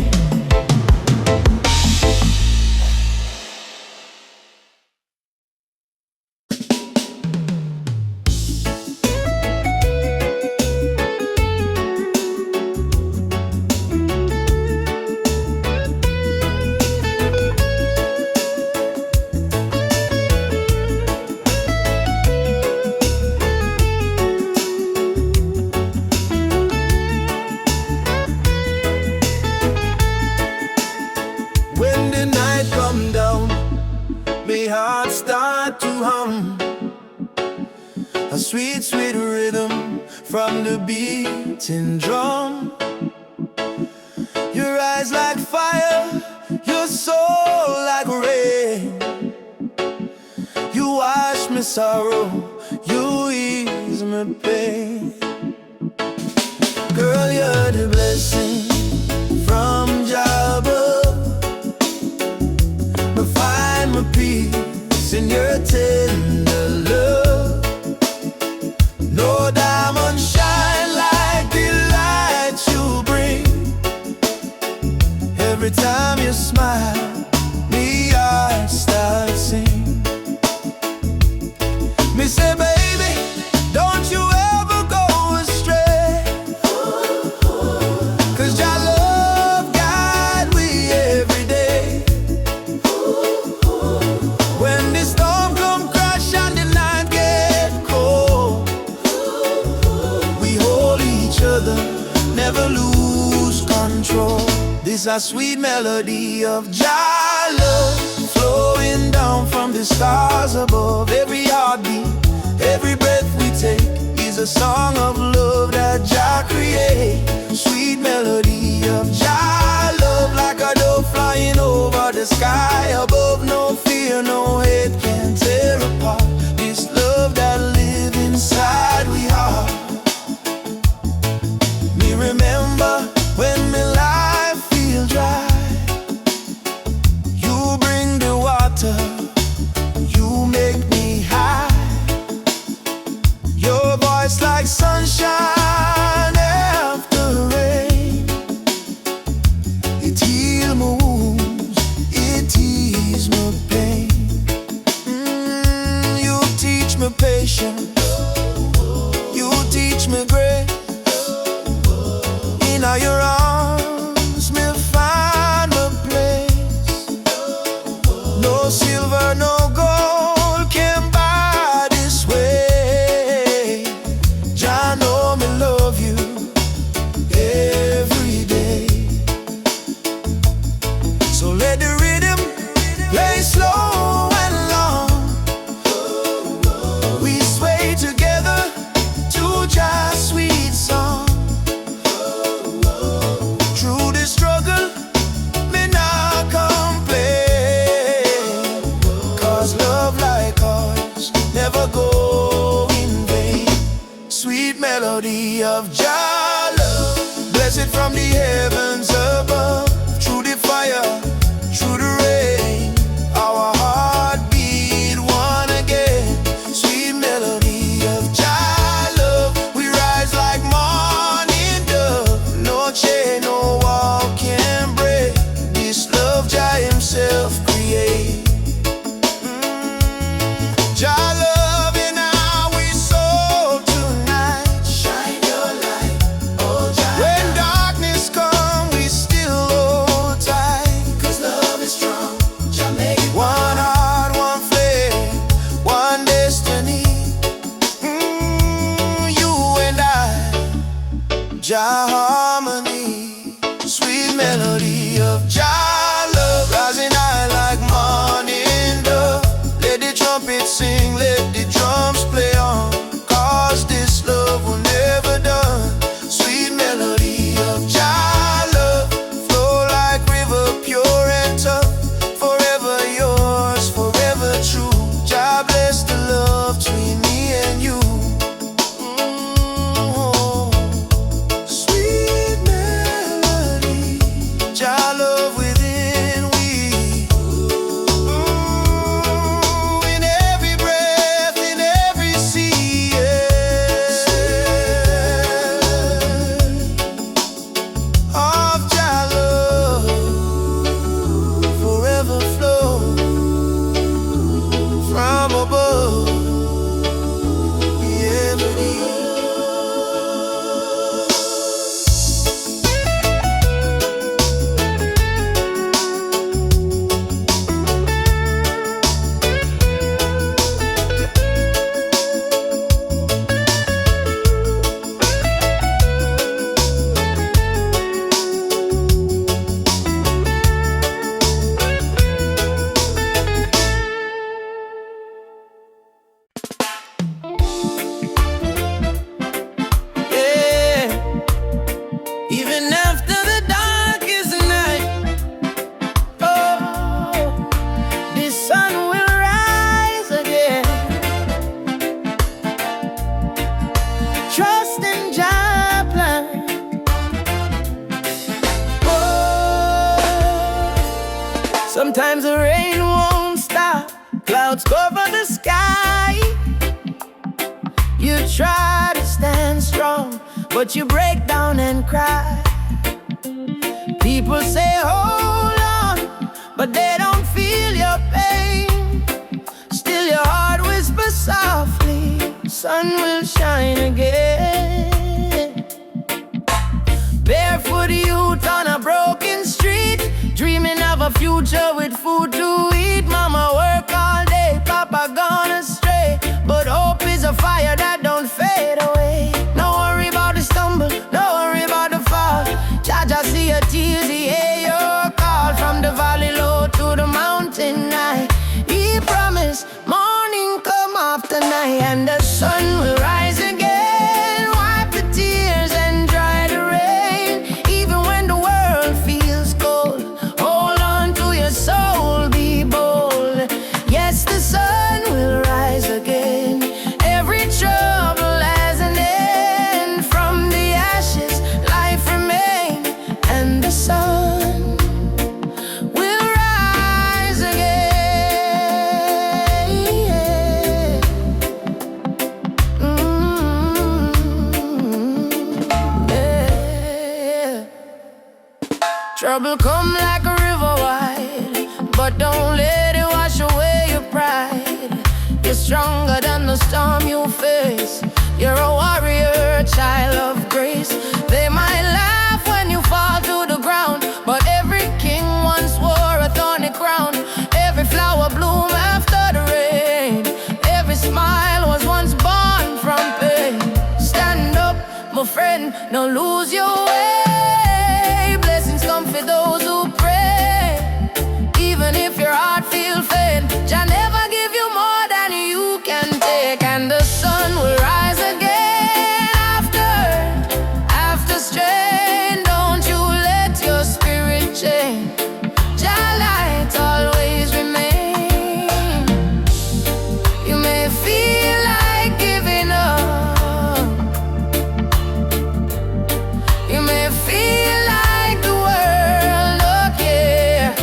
[SPEAKER 1] When the night come down, my heart start to hum. A sweet, sweet rhythm from the beating drum. Your eyes like fire, your soul like rain. You wash me sorrow, you ease my pain. Girl, you're the blessing from Jah above. I find my peace in your tender love. No diamond shine like the light you bring. Every time you smile, me heart starts sing. Me say, baby, don't you ever go astray. 'Cause your love guide we every day. When the storm come crash and the night get cold, we hold each other, never lose control. This a sweet melody of Jah love, flowing down from the stars above. Every heartbeat, every breath we take is a song of love that Jah create. Sweet melody of Jah love, like a dove flying over the sky above. No fear, no hate can tear apart this love that live inside we heart. Me remember when my life feel dry, you bring the water, you make me high. Your voice like sunshine after rain. It heal my wounds, it ease my pain. You teach me patience, you teach me grace. In all your arms, me find my place. No silver, no gold can buy this way. Jah know me love you every day. So let the rhythm play slow and long. We sway together to Jah's sweet song. Through the struggle, me not complain. 'Cause love like ours never go in vain. Sweet melody of Jah love, blessed from the heavens above. Through the fire, through the rain, our heart beat one again. Sweet melody of Jah love, we rise like morning dove. No chain, no wall can break this love Jah himself create. Jah love in our soul tonight. Shine your light, oh Jah. When darkness come, we still hold tight. 'Cause love is strong, Jah make it one heart, one flame, one destiny. You and I, Jah harmony. Sweet melody of Jah love, rising high like morning dove. Let the trumpet sing, let the drums play on. 'Cause this love will never done. Sweet melody of Jah love, flow like river, pure and tough. Forever yours, forever true. Jah bless the love between me and you. Sometimes the rain won't stop, clouds cover the sky. You try to stand strong, but you break down and cry. People say hold on, but they don't feel your pain. Still your heart whispers softly, sun will shine again. Barefoot youth on a broken street, dreaming of a future with food to eat. Mama work all day, Papa gone astray, but hope is a fire that don't fade away. No worry about the stumble, no worry about the fall. Jaja see your tears, he hear your call. From the valley low to the mountain high, he promised morning come after night, and the sun will rise again. Wipe the tears and dry the rain. Even when the world feels cold, hold on to your soul, be bold. Yes, the sun will rise again. Every trouble has an end. From the ashes, life remains, and the sun will rise again. Yeah. Trouble come like a river wide, but don't let it wash away your pride. You're stronger than the storm you face. You're a warrior, child of grace. They might laugh when you fall to the ground, but every king once wore a thorny crown. Every flower bloom after the rain. Every smile was once born from pain. Stand up, my friend, don't lose your way. Blessings come for those who pray. Even if your heart feels faint, Jah never give you more than you can take. And the sun will rise again after strain. Don't you let your spirit change. Jah light always remain. You may feel like giving up, you may feel like the world don't care,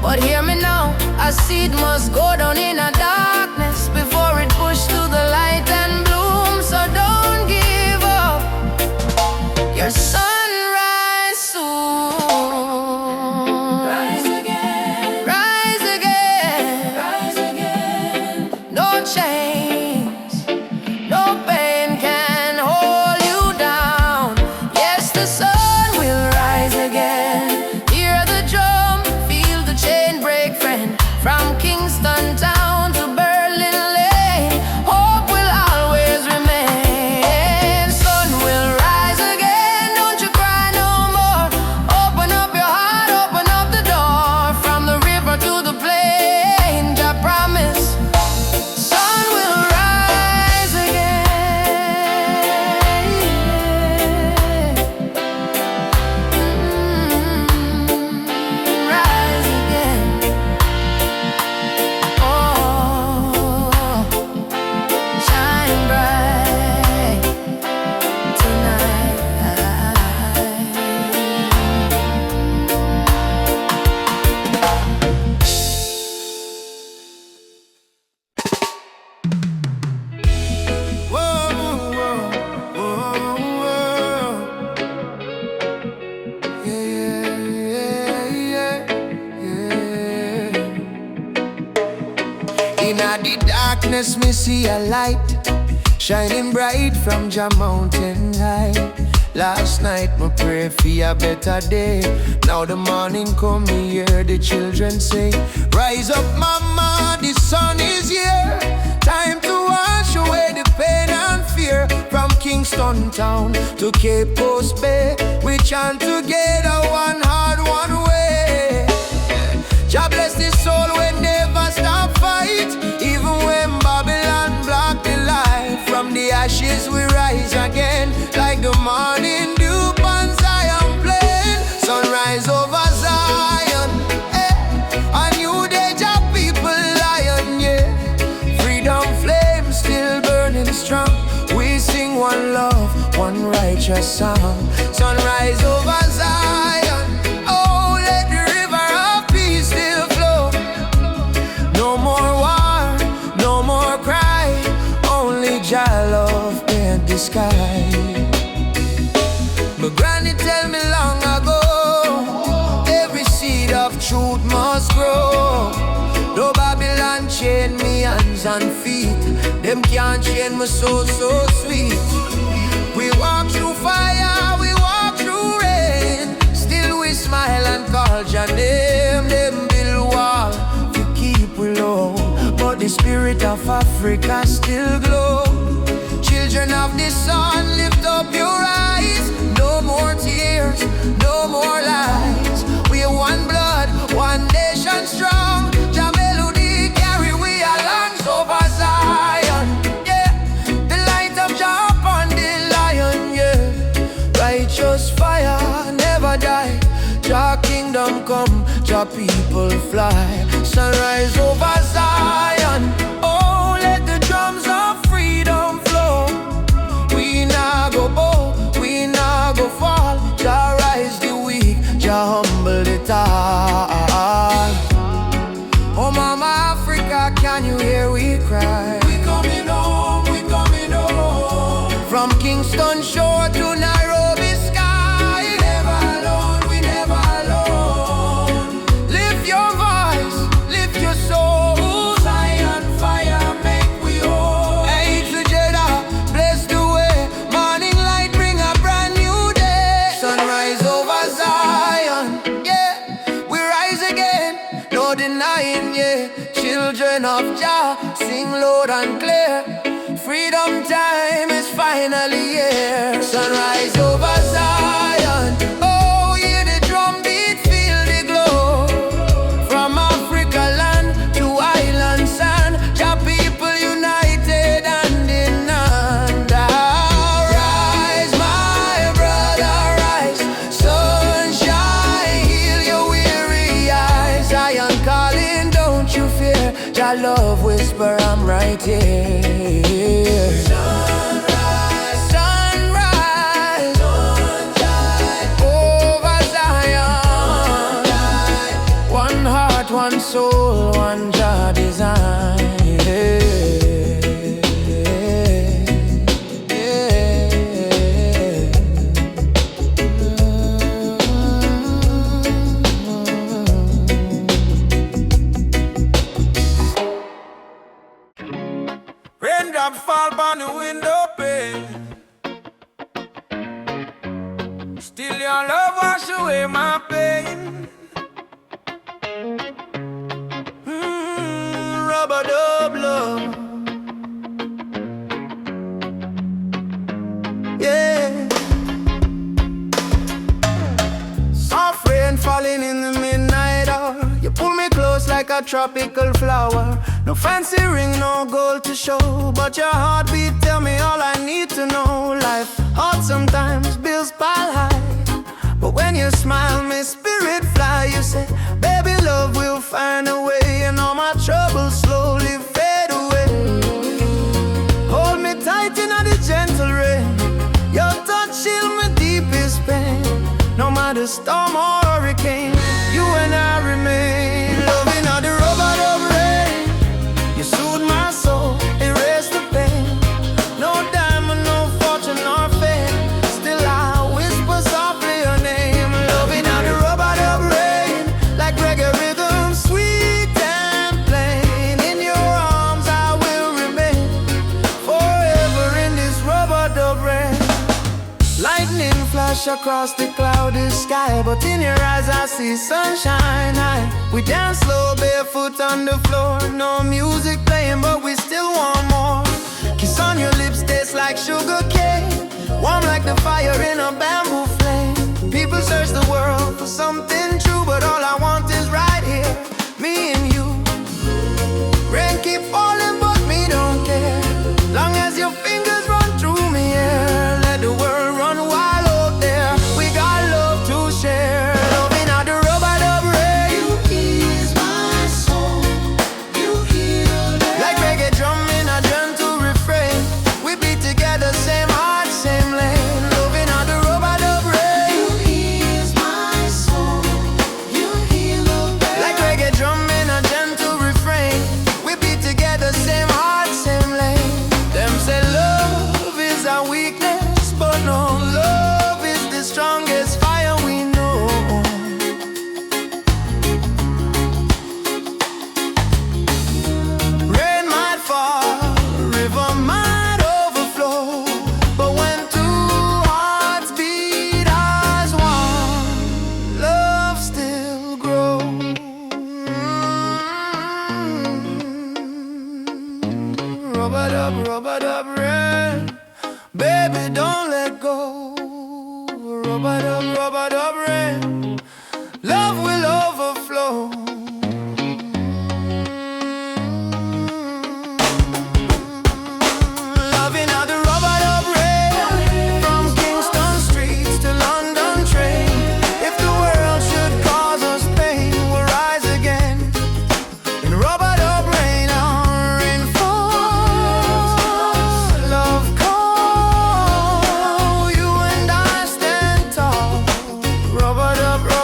[SPEAKER 1] but hear me now, a seed must go down in a darkness before it push to the light and bloom. So don't give up, your sunrise soon. Rise again, rise again, rise again. No chains, no pain can hold you down. Yes, the sun will rise again. Hear the drum, feel the chain break, friend. From Kingston town to Berlin Lane, hope will always remain. Sun will rise again, don't you cry no more. Open up your heart, open up the door. From the river to the plain, Jah promise, sun will rise again. Rise again. Oh, shine bright tonight. Whoa, whoa, whoa, whoa. Yeah, yeah, yeah, yeah. In the darkness, me see a light shining bright from Jah mountain high. Last night, me pray for a better day. Now the morning come, me hear the children say, rise up, mama, the sun is here. Time to wash away the pain and fear. From Kingston town to Cape Coast Bay, we chant together, one heart, one way. Jah bless the soul when never stop fight. Even when Babylon block the light, from the ashes we rise again, like the morning dew on Zion plain. Sunrise over Zion, a new day, Jah people lion, yeah. Freedom flame still burning strong. We sing one love, one righteous song. Sunrise over Zion, oh, let the river of peace still flow. Them can't chain me so sweet. We walk through fire, we walk through rain. Still we smile and call your name. Them build wall to keep we low, but the spirit of Africa still glow. Children of the sun, lift up your eyes. No more tears, no more lies. We are one blood, one nation strong. Jah melody carry we along over Zion. Yeah, the light of Jah upon the lion. Yeah, righteous fire never die. Jah kingdom come, Jah people fly. Sunrise over Zion. Oh, let the drums of freedom flow. We nah go bow, we nah go fall. Jah rise the weak, Jah humble the tall. Oh mama Africa, can you hear we cry? We coming home, we coming home. From Kingston shore to Nairobi sky. We never alone, we never alone. Lift your voice, lift your soul. Zion fire make we whole. Hey together, bless the way. Morning light bring a brand new day. Sunrise over Zion. Yeah, we rise again, no denying, yeah. Children of Jah, sing loud and clear. Freedom time is finally here. Sunrise over Zion. Oh, hear the drum beat, feel the glow. From Africa land to island sand, Jah people united hand in hand. Rise, my brother, rise. Sunshine, heal your weary eyes. Zion calling, don't you fear. Jah love whisper, I'm right here. Sunrise, sunrise, sunshine over Zion. One heart, one soul, one Jah design.
[SPEAKER 2] Raindrops fall on the window pane. Still your love wash away my pain. Rubber dub love. Yeah. Soft rain falling in the midnight hour. You pull me close like a tropical flower. No fancy ring, no gold to show, but your heartbeat tell me all I need to know. Life hard sometimes, bills pile high, but when you smile, my spirit fly. You say, baby, love will find a way, and all my troubles slowly fade away. Hold me tight in the gentle rain. Your touch chill my deepest pain. No matter storm or hurricane, you and I remain. Loving all the rubber of rain. You soothe my soul, erase the pain. No diamond, no fortune or fame. Still I whisper softly your name. Loving all the rubber of rain. Like reggae rhythm, sweet and plain. In your arms I will remain. Forever in this rubber of rain. Lightning flash across the cloudy sky, but in your eyes I see sunshine. We dance slow, barefoot on the floor. No music playing, but we still want more. Kiss on your lips taste like sugar cane. Warm like the fire in a bamboo flame. People search the world for something true, but all I want is right here, me and you. Rain keep falling, but me don't care. Long as your fingers run through me, yeah. Let the world run wild out there. We got love to share. Loving all the rubber dub rain. You ease my soul. You heal it. Like reggae drum in a gentle refrain. We be together, same heart, same lane. Loving
[SPEAKER 1] rub-a-dub rain. Love will overflow. Loving how the rub-a-dub rain from Kingston streets to London train. If the world should cause us pain, we'll rise again. In rub-a-dub rain, our rain falls. Love call, you and I stand tall. Rub-a-dub rain.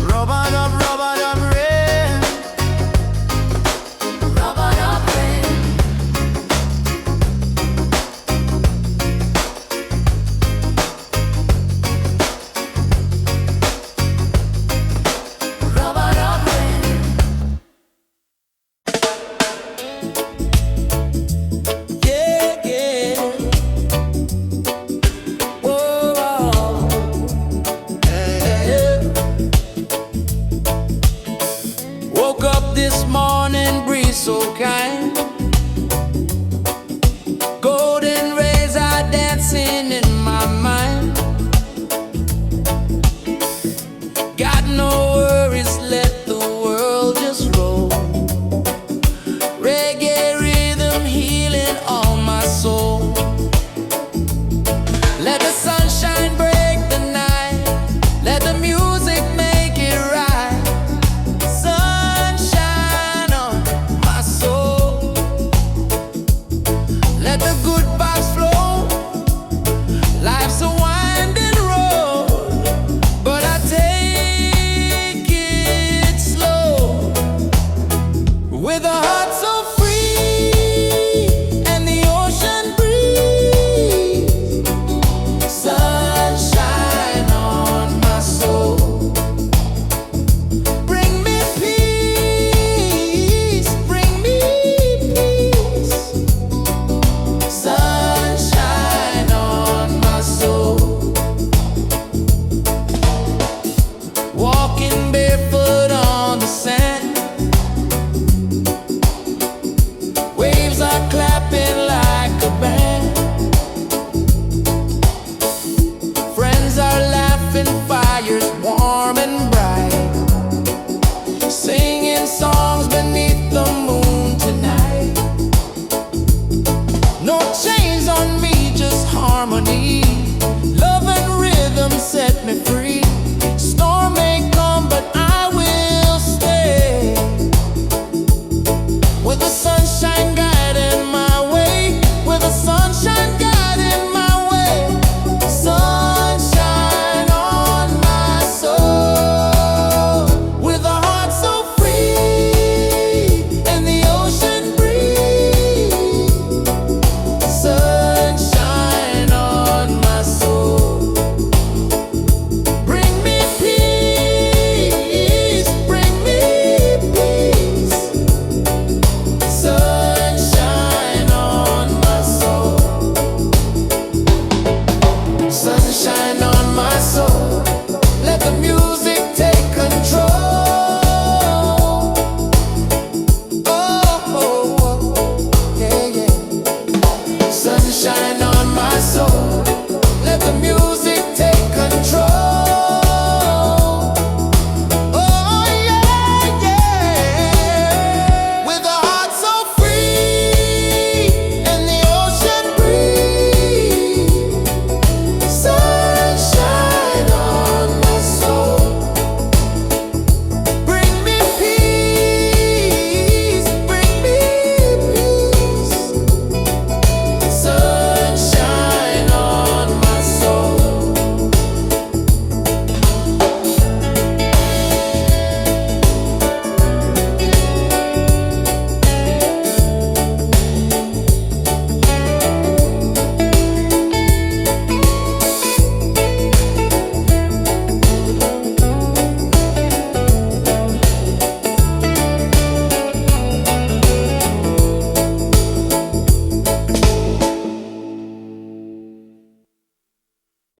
[SPEAKER 1] Rub-a-dub rain.
[SPEAKER 4] Rub-a-dub rain. Rub-a-dub rain.
[SPEAKER 2] Yeah, yeah. Whoa, yeah. Woke up this morning, breeze so kind. Golden rays are dancing in my mind. Got no worries, let the world just roll. Reggae rhythm healing all my soul. Let the sunshine break the night. Let the music make it right. Sunshine on my soul. Let the good vibes flow. Life's a winding road, but I take it slow. With a heart so free and the ocean breeze. Sunshine on my soul. Bring me peace, bring me peace. Sunshine on my soul. Walking barefoot on the sand. Waves are clapping.